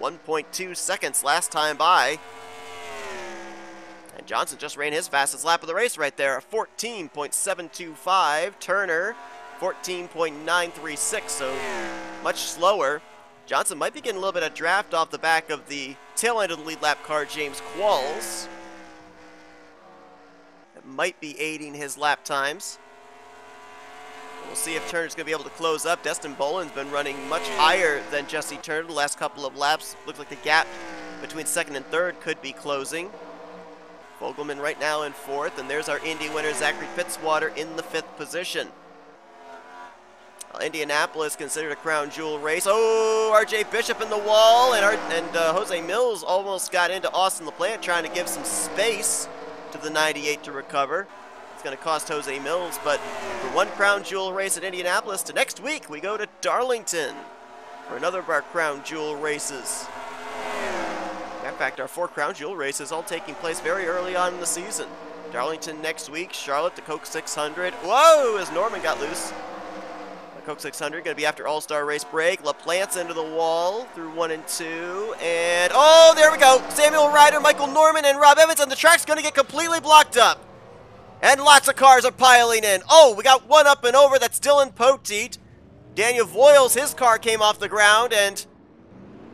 1.2 seconds last time by. And Johnson just ran his fastest lap of the race right there. 14.725. Turner, 14.936, so much slower. Johnson might be getting a little bit of draft off the back of the tail end of the lead lap car, James Qualls. That might be aiding his lap times. We'll see if Turner's going to be able to close up. Destin Boland's been running much higher than Jesse Turner the last couple of laps. Looks like the gap between 2nd and 3rd could be closing. Fogelman right now in 4th, and there's our Indy winner, Zachary Fitzwater, in the 5th position. Well, Indianapolis considered a crown jewel race. Oh, RJ Bishop in the wall, and Jose Mills almost got into Austin LaPlante trying to give some space to the 98 to recover. It's going to cost Jose Mills, but for one crown jewel race at Indianapolis, to next week we go to Darlington for another of our crown jewel races. In fact, our 4 crown jewel races all taking place very early on in the season. Darlington next week, Charlotte, the Coke 600. Whoa, as Norman got loose. The Coke 600 going to be after All-Star race break. LaPlante's into the wall through 1 and 2. And, oh, there we go. Samuel Ryder, Michael Norman, and Rob Evans, and the track's going to get completely blocked up. And lots of cars are piling in. Oh, we got one up and over. That's Dylan Poteet. Daniel Voiles, his car came off the ground, and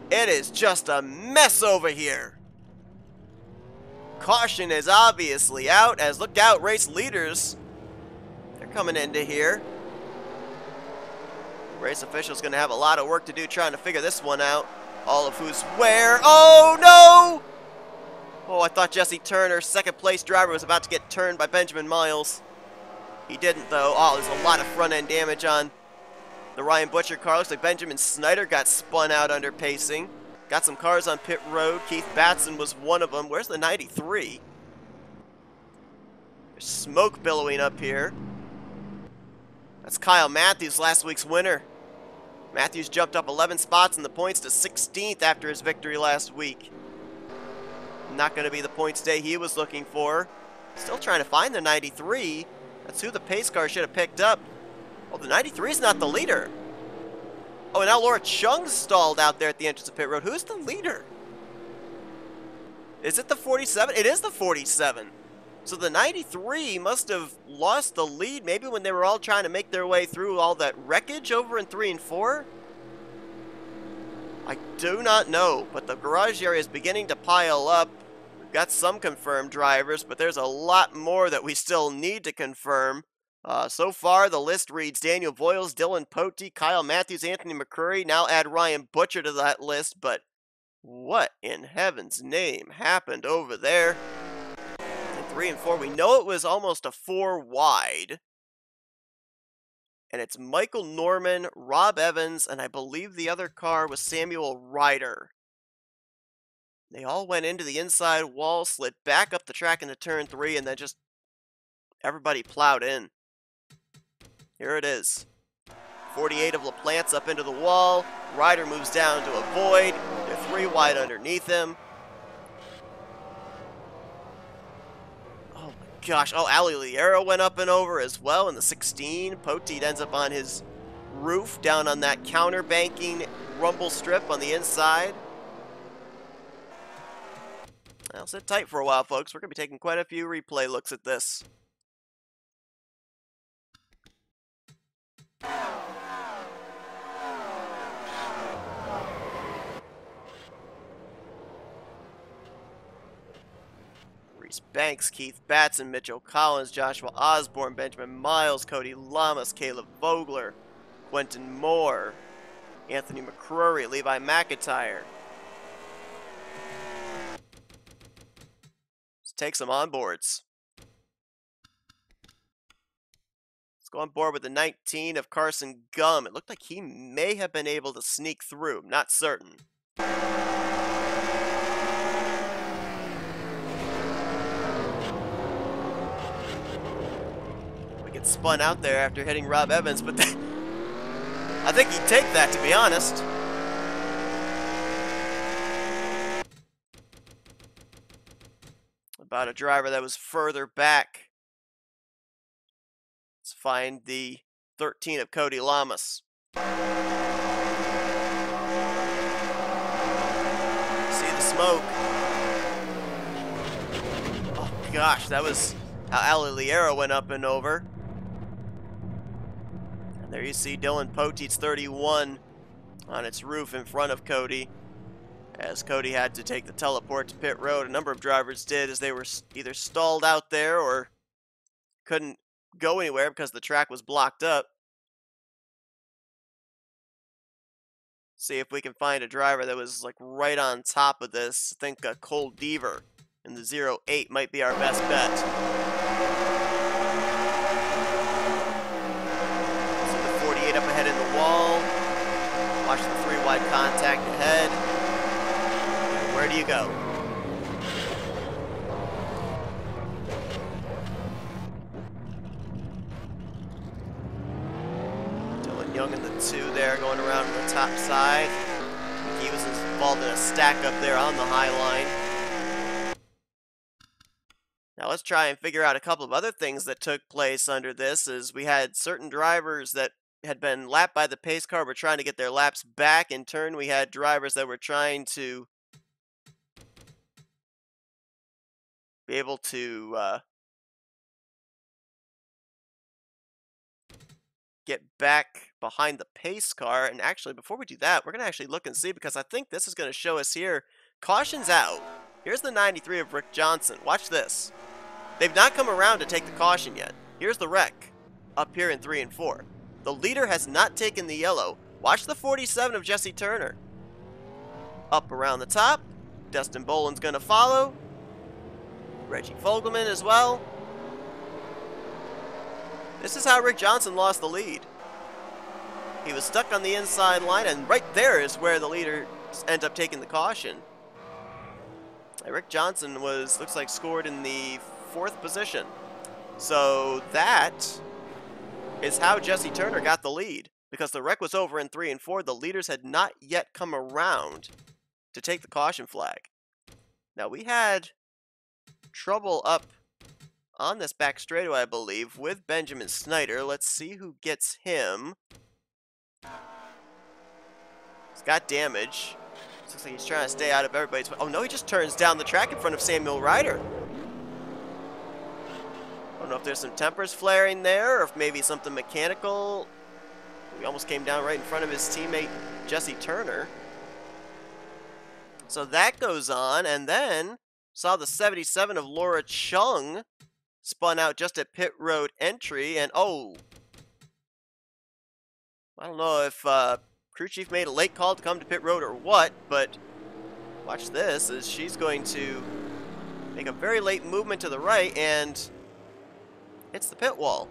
it is just a mess over here. Caution is obviously out, as look out, race leaders. They're coming into here. Race officials going to have a lot of work to do trying to figure this one out. All of who's where. Oh, no! Oh, I thought Jesse Turner, 2nd place driver, was about to get turned by Benjamin Miles. He didn't, though. Oh, there's a lot of front-end damage on the Ryan Butcher car. Looks like Benjamin Snyder got spun out under pacing. Got some cars on pit road. Keith Batson was one of them. Where's the 93? There's smoke billowing up here. That's Kyle Matthews, last week's winner. Matthews jumped up 11 spots in the points to 16th after his victory last week. Not going to be the points day he was looking for. Still trying to find the 93. That's who the pace car should have picked up. Well, the 93 is not the leader. Oh, and now Laura Chung's stalled out there at the entrance of pit road. Who's the leader? Is it the 47? It is the 47. So the 93 must have lost the lead maybe when they were all trying to make their way through all that wreckage over in 3 and 4? I do not know, but the garage area is beginning to pile up. We've got some confirmed drivers, but there's a lot more that we still need to confirm. So far, the list reads Daniel Voiles, Dylan Pote, Kyle Matthews, Anthony McCurry. Now add Ryan Butcher to that list, but what in heaven's name happened over there? In 3 and 4, we know it was almost a 4 wide. And it's Michael Norman, Rob Evans, and I believe the other car was Samuel Ryder. They all went into the inside wall, slid back up the track into turn 3, and then just everybody plowed in. Here it is. 48 of LaPlante up into the wall. Ryder moves down to avoid. They're 3 wide underneath him. Oh my gosh. Oh, Ali Liera went up and over as well in the 16. Poteet ends up on his roof down on that counterbanking rumble strip on the inside. I'll sit tight for a while, folks. We're going to be taking quite a few replay looks at this. Reese Banks, Keith Batson, Mitchell Collins, Joshua Osborne, Benjamin Miles, Cody Lamas, Caleb Vogler, Quentin Moore, Anthony McCrory, Levi McIntyre. Let's take some onboards. Let's go on board with the 19 of Carson Gum. It looked like he may have been able to sneak through. Not certain. We get spun out there after hitting Rob Evans, but I think he'd take that, to be honest. About a driver that was further back. Let's find the 13 of Cody Lamas. See the smoke. Oh gosh, that was how Ali Liera went up and over. And there you see Dylan Poteet's 31 on its roof in front of Cody. As Cody had to take the teleport to pit road, a number of drivers did as they were either stalled out there or couldn't go anywhere because the track was blocked up. See if we can find a driver that was like right on top of this. I think Cole Deaver in the 08 might be our best bet. See the 48 up ahead in the wall. Watch the 3 wide contact ahead. Where do you go? Dylan Young in the 2 there, going around on the top side. He was involved in a stack up there on the high line. Now let's try and figure out a couple of other things that took place under this, as we had certain drivers that had been lapped by the pace car were trying to get their laps back. In turn, we had drivers that were trying to be able to get back behind the pace car. And actually, before we do that, we're going to actually look and see, because I think this is going to show us here. Caution's out. Here's the 93 of Rick Johnson. Watch this. They've not come around to take the caution yet. Here's the wreck up here in 3 and 4. The leader has not taken the yellow. Watch the 47 of Jesse Turner. Up around the top. Dustin Boland's going to follow. Reggie Fogelman as well. This is how Rick Johnson lost the lead. He was stuck on the inside line, and right there is where the leader ends up taking the caution. Rick Johnson looks like scored in the 4th position. So that is how Jesse Turner got the lead, because the wreck was over in 3 and 4. The leaders had not yet come around to take the caution flag. Now we had trouble up on this back straightaway, I believe, with Benjamin Snyder. Let's see who gets him. He's got damage. Looks like he's trying to stay out of everybody's way. Oh no, he just turns down the track in front of Samuel Ryder. I don't know if there's some tempers flaring there, or if maybe something mechanical. He almost came down right in front of his teammate, Jesse Turner. So that goes on, and then saw the 77 of Laura Chung spun out just at pit road entry, and oh, I don't know if crew chief made a late call to come to pit road or what, but watch this, as she's going to make a very late movement to the right and hits the pit wall,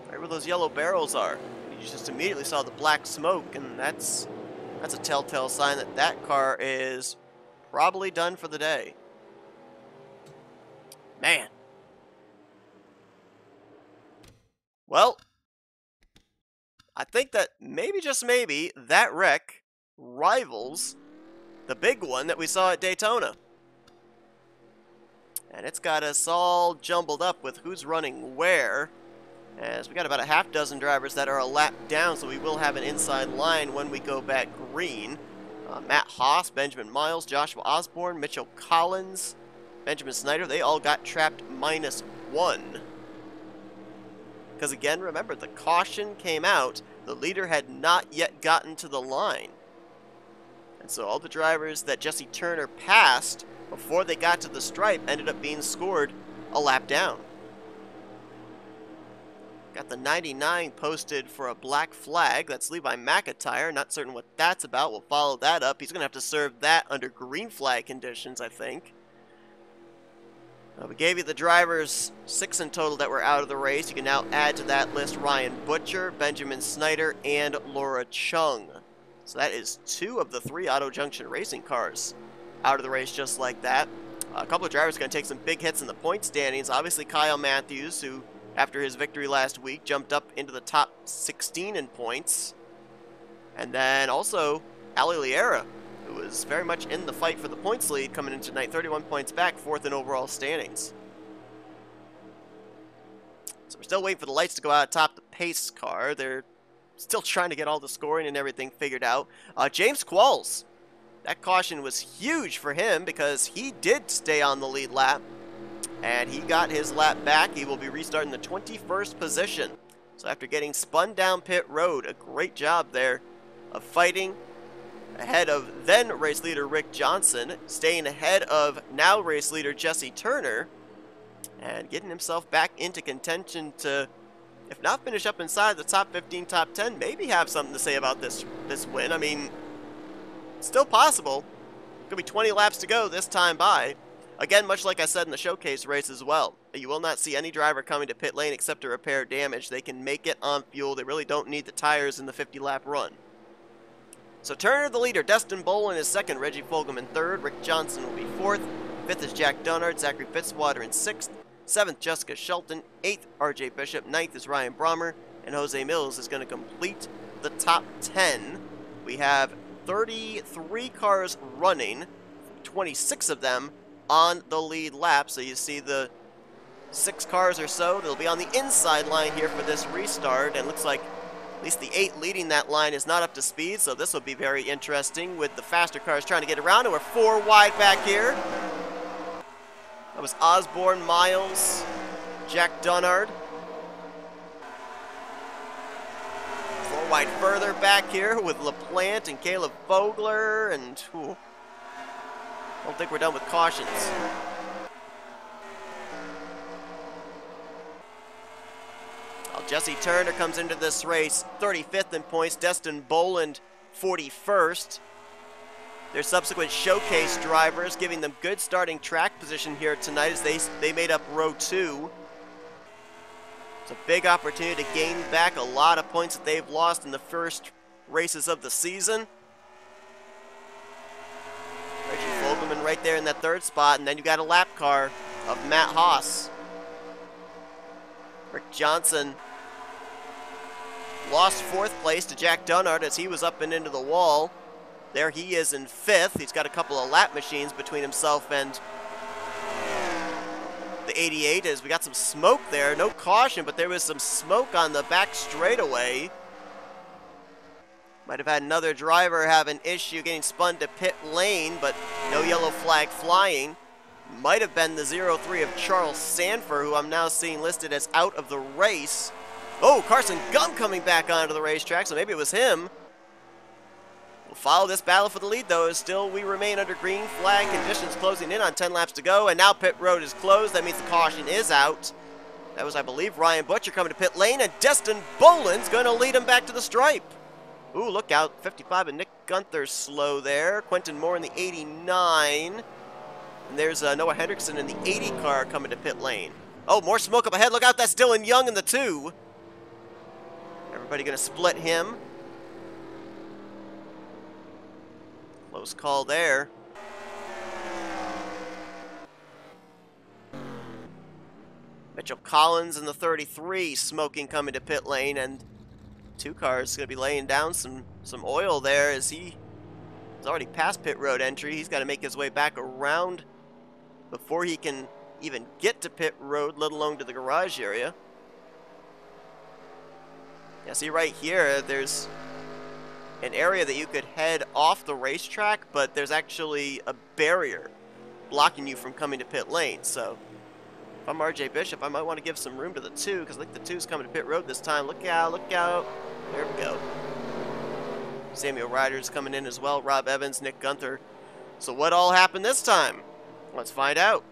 right where those yellow barrels are. You just immediately saw the black smoke, and that's a telltale sign that that car is probably done for the day. Man. Well, I think that maybe, just maybe, that wreck rivals the big one that we saw at Daytona. And it's got us all jumbled up with who's running where, as we got about a half dozen drivers that are a lap down, so we will have an inside line when we go back green. Matt Haas, Benjamin Miles, Joshua Osborne, Mitchell Collins, Benjamin Snyder, they all got trapped -1. Because again, remember, the caution came out, the leader had not yet gotten to the line. And so all the drivers that Jesse Turner passed before they got to the stripe ended up being scored a lap down. Got the 99 posted for a black flag. That's Levi McIntyre. Not certain what that's about. We'll follow that up. He's going to have to serve that under green flag conditions, I think. We gave you the drivers, 6 in total that were out of the race. You can now add to that list Ryan Butcher, Benjamin Snyder, and Laura Chung. So that is 2 of the 3 Auto Junction racing cars out of the race just like that. A couple of drivers are going to take some big hits in the point standings. Obviously Kyle Matthews, who after his victory last week jumped up into the top 16 in points. And then also Ali Liera, who was very much in the fight for the points lead coming into tonight, 31 points back, 4th in overall standings. So we're still waiting for the lights to go out atop the pace car. They're still trying to get all the scoring and everything figured out. James Qualls, that caution was huge for him because he did stay on the lead lap, and he got his lap back. He will be restarting the 21st position. So after getting spun down pit road, a great job there of fighting ahead of then race leader Rick Johnson, staying ahead of now race leader Jesse Turner, and getting himself back into contention to, if not finish up inside the top 15, top 10, maybe have something to say about this win. I mean, still possible. Could be 20 laps to go this time by. Again, much like I said in the showcase race as well, you will not see any driver coming to pit lane except to repair damage. They can make it on fuel. They really don't need the tires in the 50-lap run. So Turner the leader, Destin Bolin is 2nd, Reggie Fulgham in 3rd, Rick Johnson will be 4th, 5th is Jack Dunnard, Zachary Fitzwater in 6th, 7th Jessica Shelton, 8th RJ Bishop, 9th is Ryan Brommer, and Jose Mills is going to complete the top 10. We have 33 cars running, 26 of them on the lead lap, so you see the 6 cars or so that'll be on the inside line here for this restart, and looks like at least the 8 leading that line is not up to speed, so this will be very interesting with the faster cars trying to get around, and we're 4 wide back here. That was Osborne, Miles, Jack Dunnard. 4 wide further back here with LaPlante and Caleb Vogler, and I don't think we're done with cautions. Jesse Turner comes into this race 35th in points, Destin Boland 41st. Their subsequent showcase drivers giving them good starting track position here tonight as they made up row 2. It's a big opportunity to gain back a lot of points that they've lost in the first races of the season. Reggie Fogelman right there in that 3rd spot, and then you got a lap car of Matt Haas. Rick Johnson lost 4th place to Jack Dunnard as he was up and into the wall. There he is in 5th. He's got a couple of lap machines between himself and the 88 as we got some smoke there. No caution, but there was some smoke on the back straightaway. Might have had another driver have an issue getting spun to pit lane, but no yellow flag flying. Might have been the 03 of Charles Sanford, who I'm now seeing listed as out of the race. Oh, Carson Gum coming back onto the racetrack, so maybe it was him. We'll follow this battle for the lead, though, as still we remain under green flag conditions, closing in on 10 laps to go, and now pit road is closed. That means the caution is out. That was, I believe, Ryan Butcher coming to pit lane, and Destin Boland's going to lead him back to the stripe. Ooh, look out, 55 and Nick Gunther slow there. Quentin Moore in the 89. And there's Noah Hendrickson in the 80 car coming to pit lane. Oh, more smoke up ahead. Look out, that's Dylan Young in the 2. Everybody going to split him. Close call there. Mitchell Collins in the 33 smoking coming to pit lane, and 2 cars going to be laying down some oil there as he's already past pit road entry. He's got to make his way back around before he can even get to pit road, let alone to the garage area. Yeah, see right here, there's an area that you could head off the racetrack, but there's actually a barrier blocking you from coming to pit lane. So if I'm RJ Bishop, I might want to give some room to the 2, because I think the 2's coming to pit road this time. Look out, look out. There we go. Samuel Ryder's coming in as well. Rob Evans, Nick Gunther. So what all happened this time? Let's find out.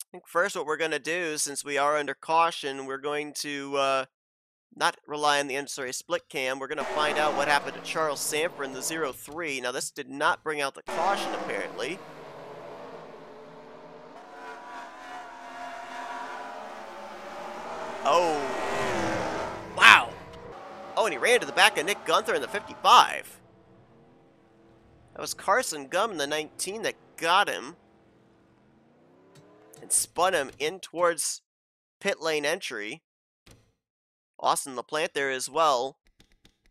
I think first what we're going to do, since we are under caution, we're going to not rely on the NNSCRA split cam. We're going to find out what happened to Charles Sanford in the 03. Now this did not bring out the caution apparently. Oh. Wow. Oh, and he ran to the back of Nick Gunther in the 55. That was Carson Gum in the 19 that got him and spun him in towards pit lane entry. Austin LaPlante there as well.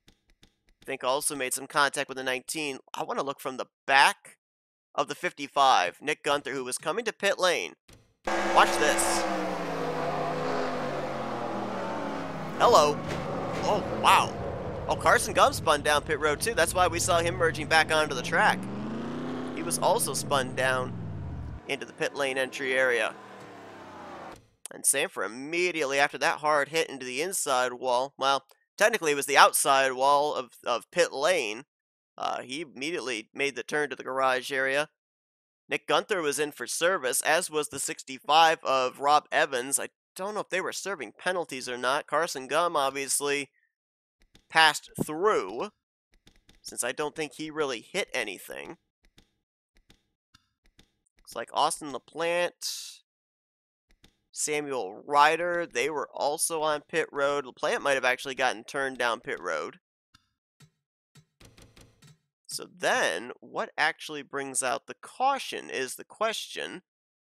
I think also made some contact with the 19. I want to look from the back of the 55. Nick Gunther, who was coming to pit lane. Watch this. Hello. Oh, wow. Oh, Carson Gum spun down pit road too. That's why we saw him merging back onto the track. He was also spun down into the pit lane entry area. And Sanford immediately after that hard hit into the inside wall. Well, technically it was the outside wall of pit lane. He immediately made the turn to the garage area. Nick Gunther was in for service, as was the 65 of Rob Evans. I don't know if they were serving penalties or not. Carson Gum obviously passed through, since I don't think he really hit anything. Looks like Austin LaPlante, Samuel Ryder, they were also on pit road. LaPlante might have actually gotten turned down pit road. So then, what actually brings out the caution is the question.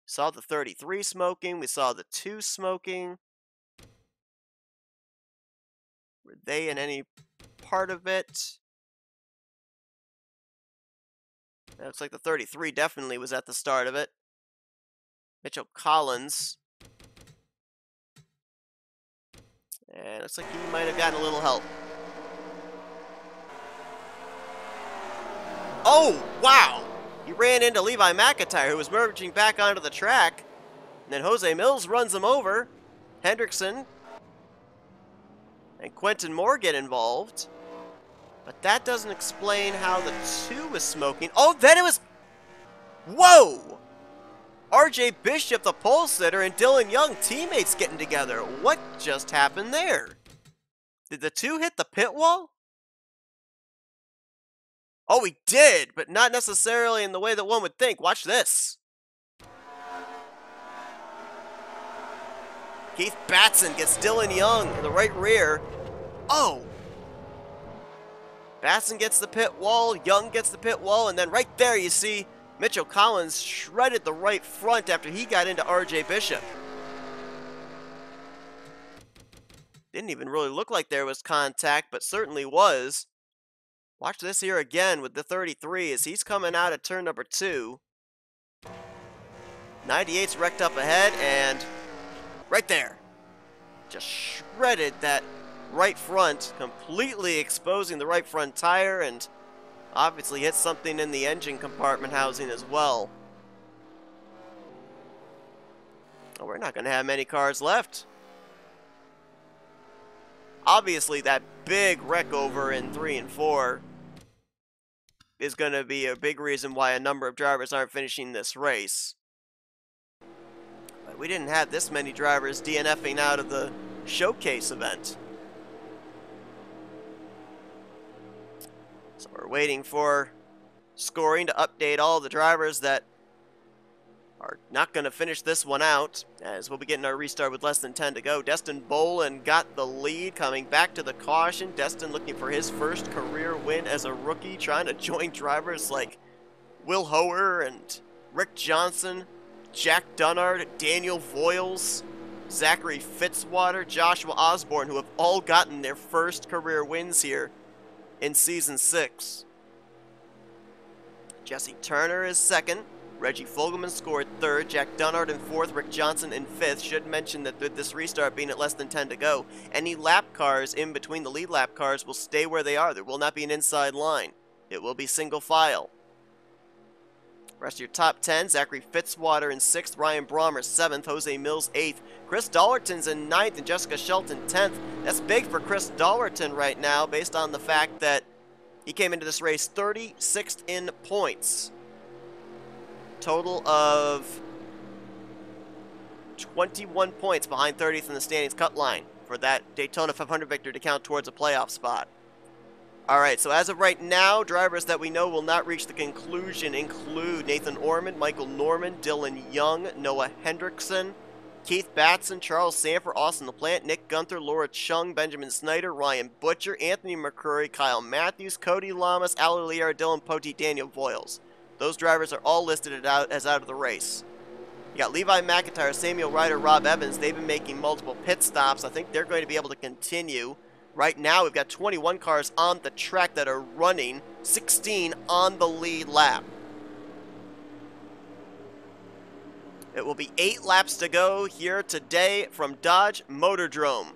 Saw the 33 smoking, we saw the 2 smoking. Were they in any part of it? It looks like the 33 definitely was at the start of it. Mitchell Collins. And it looks like he might have gotten a little help. Oh, wow! He ran into Levi McIntyre, who was merging back onto the track. And then Jose Mills runs him over. Hendrickson and Quentin Moore get involved. But that doesn't explain how the 2 was smoking. Oh, then it was... Whoa! RJ Bishop, the pole sitter, and Dylan Young, teammates getting together. What just happened there? Did the 2 hit the pit wall? Oh, he did, but not necessarily in the way that one would think. Watch this. Keith Batson gets Dylan Young in the right rear. Oh! Batson gets the pit wall, Young gets the pit wall, and then right there you see Mitchell Collins shredded the right front after he got into RJ Bishop. Didn't even really look like there was contact, but certainly was. Watch this here again with the 33 as he's coming out at turn number 2. 98's wrecked up ahead, and right there. Just shredded that right front, completely exposing the right front tire, and obviously hit something in the engine compartment housing as well. Oh, we're not going to have many cars left. Obviously, that big wreck over in 3 and 4 is going to be a big reason why a number of drivers aren't finishing this race. But we didn't have this many drivers DNFing out of the showcase event. So we're waiting for scoring to update all the drivers that are not going to finish this one out, as we'll be getting our restart with less than 10 to go. Destin Bolin got the lead, coming back to the caution. Destin looking for his first career win as a rookie, trying to join drivers like Will Hoer and Rick Johnson, Jack Dunnard, Daniel Voiles, Zachary Fitzwater, Joshua Osborne, who have all gotten their first career wins here in Season 6. Jesse Turner is second. Reggie Fogelman scored third, Jack Dunnard in fourth, Rick Johnson in fifth. Should mention that with this restart being at less than 10 to go, any lap cars in between the lead lap cars will stay where they are. There will not be an inside line. It will be single file. Rest of your top 10, Zachary Fitzwater in 6th, Ryan Brommer 7th, Jose Mills 8th, Chris Dollerton's in 9th, and Jessica Shelton 10th. That's big for Chris Dollerton right now, based on the fact that he came into this race 36th in points. Total of 21 points behind 30th in the standings cut line for that Daytona 500 victory to count towards a playoff spot. Alright, so as of right now, drivers that we know will not reach the conclusion include Nathan Ormond, Michael Norman, Dylan Young, Noah Hendrickson, Keith Batson, Charles Sanford, Austin LaPlante, Nick Gunther, Laura Chung, Benjamin Snyder, Ryan Butcher, Anthony McCurry, Kyle Matthews, Cody Lamas, Ali Liar, Dylan Pote, Daniel Voiles. Those drivers are all listed as out of the race. You got Levi McIntyre, Samuel Ryder, Rob Evans. They've been making multiple pit stops. I think they're going to be able to continue. Right now, we've got 21 cars on the track that are running, 16 on the lead lap. It will be 8 laps to go here today from Dodge Motordrome.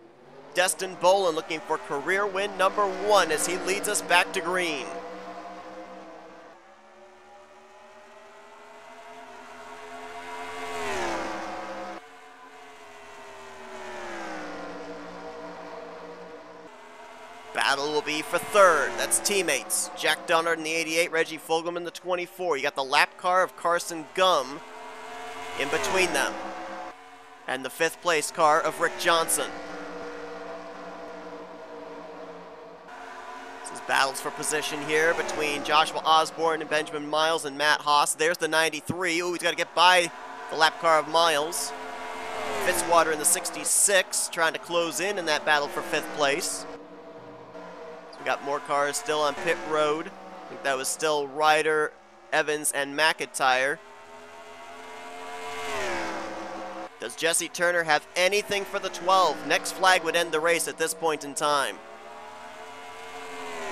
Destin Bolin looking for career win number 1 as he leads us back to green. Battle will be for third. That's teammates. Jack Dunnard in the 88, Reggie Fogelman in the 24. You got the lap car of Carson Gum in between them. And the 5th place car of Rick Johnson. This is battles for position here between Joshua Osborne and Benjamin Miles and Matt Haas. There's the 93. Ooh, he's got to get by the lap car of Miles. Fitzwater in the 66, trying to close in that battle for 5th place. We got more cars still on pit road. I think that was still Ryder, Evans, and McIntyre. Does Jesse Turner have anything for the 12? Next flag would end the race at this point in time.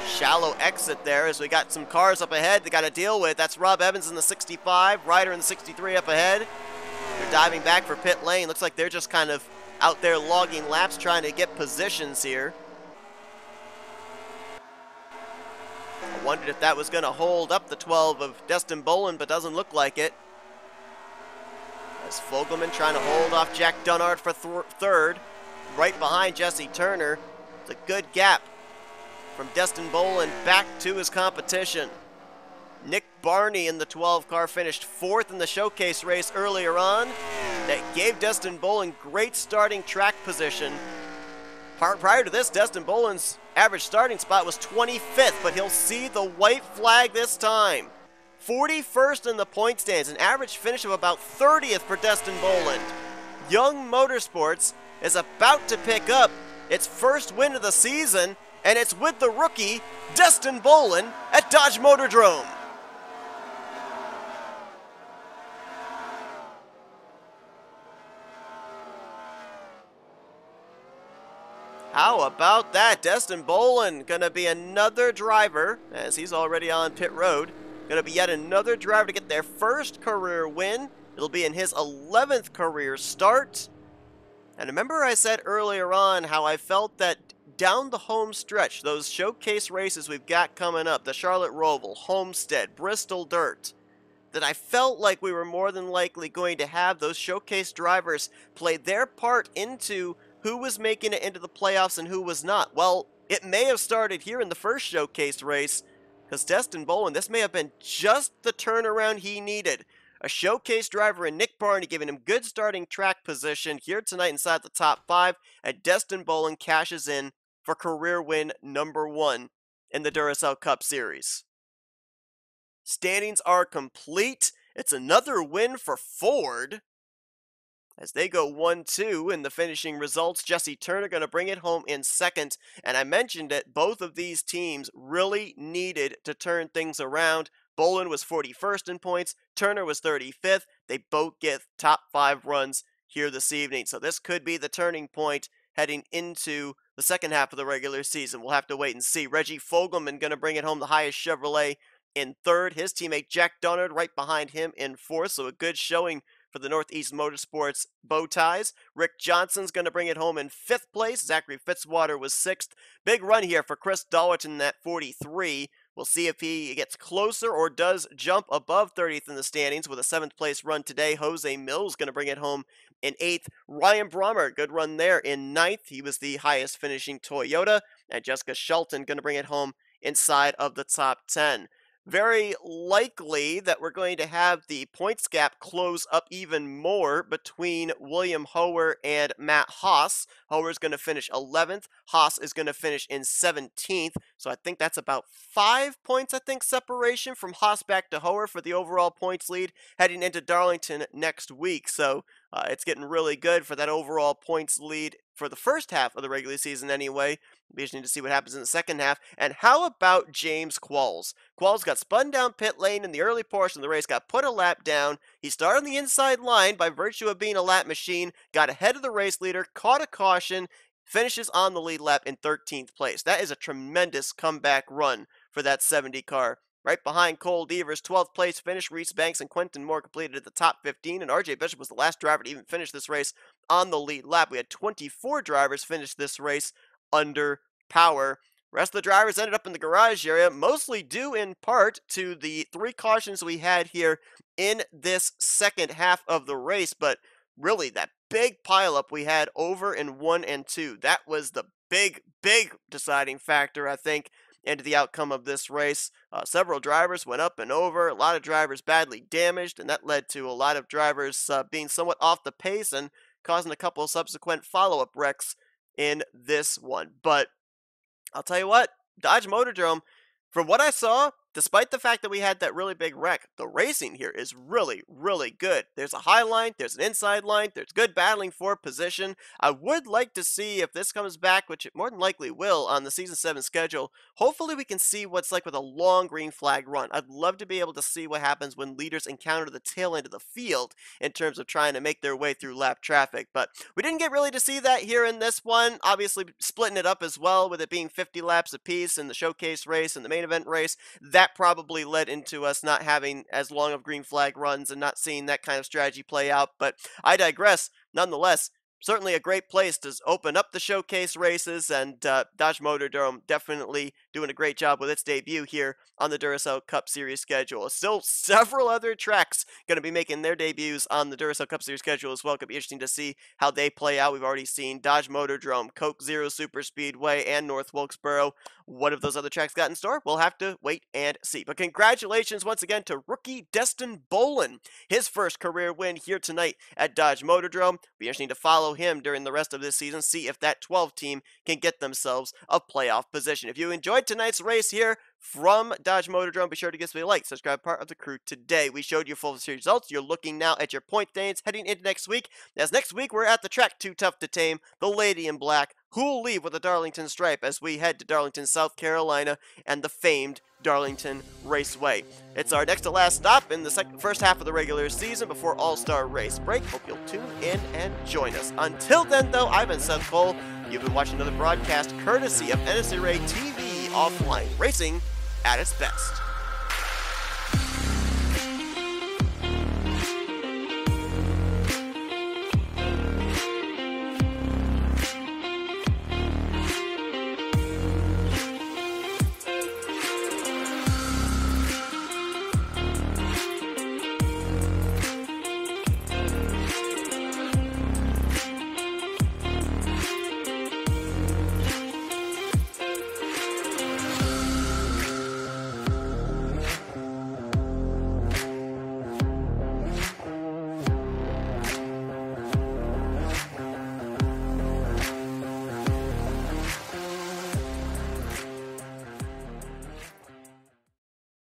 Shallow exit there as we got some cars up ahead they got to deal with. That's Rob Evans in the 65, Ryder in the 63 up ahead. They're diving back for pit lane. Looks like they're just kind of out there logging laps trying to get positions here. I wondered if that was going to hold up the 12 of Destin Bolin, but doesn't look like it. As Fogelman trying to hold off Jack Dunnard for third, right behind Jesse Turner. It's a good gap from Destin Bolin back to his competition. Nick Barney in the 12 car finished 4th in the showcase race earlier on. That gave Destin Bolin great starting track position. Prior to this, Destin Bolin's average starting spot was 25th, but he'll see the white flag this time. 41st in the point stands, an average finish of about 30th for Destin Bolin. Young Motorsports is about to pick up its first win of the season, and it's with the rookie, Destin Bolin, at Dodge Motordrome. How about that? Destin Bolin gonna be another driver, as he's already on pit road, gonna be yet another driver to get their first career win. It'll be in his 11th career start. And remember I said earlier on how I felt that down the home stretch, those showcase races we've got coming up, the Charlotte Roval, Homestead, Bristol Dirt, that I felt like we were more than likely going to have those showcase drivers play their part into who was making it into the playoffs and who was not. Well, it may have started here in the first showcase race, because Destin Bolin, this may have been just the turnaround he needed. A showcase driver in Nick Barney giving him good starting track position here tonight inside the top 5, and Destin Bolin cashes in for career win number 1 in the Duracell Cup Series. Standings are complete. It's another win for Ford, as they go 1-2 in the finishing results. Jesse Turner going to bring it home in second, and I mentioned it, both of these teams really needed to turn things around. Bolin was 41st in points, Turner was 35th. They both get top 5 runs here this evening, so this could be the turning point heading into the second half of the regular season. We'll have to wait and see. Reggie Fogelman going to bring it home, the highest Chevrolet, in third. His teammate Jack Dunnard right behind him in fourth, so a good showing for the Northeast Motorsports bow ties. Rick Johnson's going to bring it home in 5th place. Zachary Fitzwater was 6th. Big run here for Chris Dallerton at 43. We'll see if he gets closer or does jump above 30th in the standings with a 7th place run today. Jose Mills going to bring it home in 8th. Ryan Brommer, good run there in 9th. He was the highest finishing Toyota. And Jessica Shelton going to bring it home inside of the top 10. Very likely that we're going to have the points gap close up even more between William Hoer and Matt Haas. Hoer's going to finish 11th. Haas is going to finish in 17th. So I think that's about 5 points, separation from Haas back to Hoer for the overall points lead heading into Darlington next week. So it's getting really good for that overall points lead for the first half of the regular season anyway. We just need to see what happens in the second half. And how about James Qualls? Qualls got spun down pit lane in the early portion of the race, got put a lap down. He started on the inside line by virtue of being a lap machine, got ahead of the race leader, caught a caution, finishes on the lead lap in 13th place. That is a tremendous comeback run for that 70 car. Right behind Cole Devers, 12th place finish. Reese Banks and Quentin Moore completed at the top 15, and RJ Bishop was the last driver to even finish this race on the lead lap. We had 24 drivers finish this race under power. Rest of the drivers ended up in the garage area, mostly due in part to the 3 cautions we had here in this second half of the race, but really that big pileup we had over in 1 and 2, that was the big deciding factor, into the outcome of this race. Several drivers went up and over, a lot of drivers badly damaged, and that led to a lot of drivers being somewhat off the pace and causing a couple of subsequent follow-up wrecks in this one. But I'll tell you what, Dodge Motordrome, from what I saw, despite the fact that we had that really big wreck, the racing here is really good. There's a high line, there's an inside line, there's good battling for position. I would like to see if this comes back, which it more than likely will on the Season 7 schedule. Hopefully we can see what's like with a long green flag run. I'd love to be able to see what happens when leaders encounter the tail end of the field in terms of trying to make their way through lap traffic. But we didn't get really to see that here in this one. Obviously splitting it up as well, with it being 50 laps apiece in the showcase race and the main event race. That probably led into us not having as long of green flag runs and not seeing that kind of strategy play out, but I digress. Nonetheless, certainly a great place to open up the showcase races, and Dodge Motordrome definitely doing a great job with its debut here on the Duracell Cup Series schedule. Still several other tracks going to be making their debuts on the Duracell Cup Series schedule as well. Could be interesting to see how they play out. We've already seen Dodge Motordrome, Coke Zero Super Speedway, and North Wilkesboro. What have those other tracks got in store? We'll have to wait and see. But congratulations once again to rookie Destin Bolin. His first career win here tonight at Dodge Motordrome. Be interesting to follow him during the rest of this season, see if that 12 team can get themselves a playoff position. If you enjoyed tonight's race here from Dodge Motordrome, be sure to give us a like, subscribe, part of the crew today. We showed you full series results. You're looking now at your point standings heading into next week. As next week we're at the track Too Tough to Tame, the Lady in Black, who'll leave with a Darlington stripe as we head to Darlington, South Carolina, and the famed Darlington Raceway. It's our next to last stop in the first half of the regular season before All-Star Race break. Hope you'll tune in and join us. Until then, though, I've been Seth Cole. You've been watching another broadcast courtesy of NNSCRA TV Offline, racing at its best.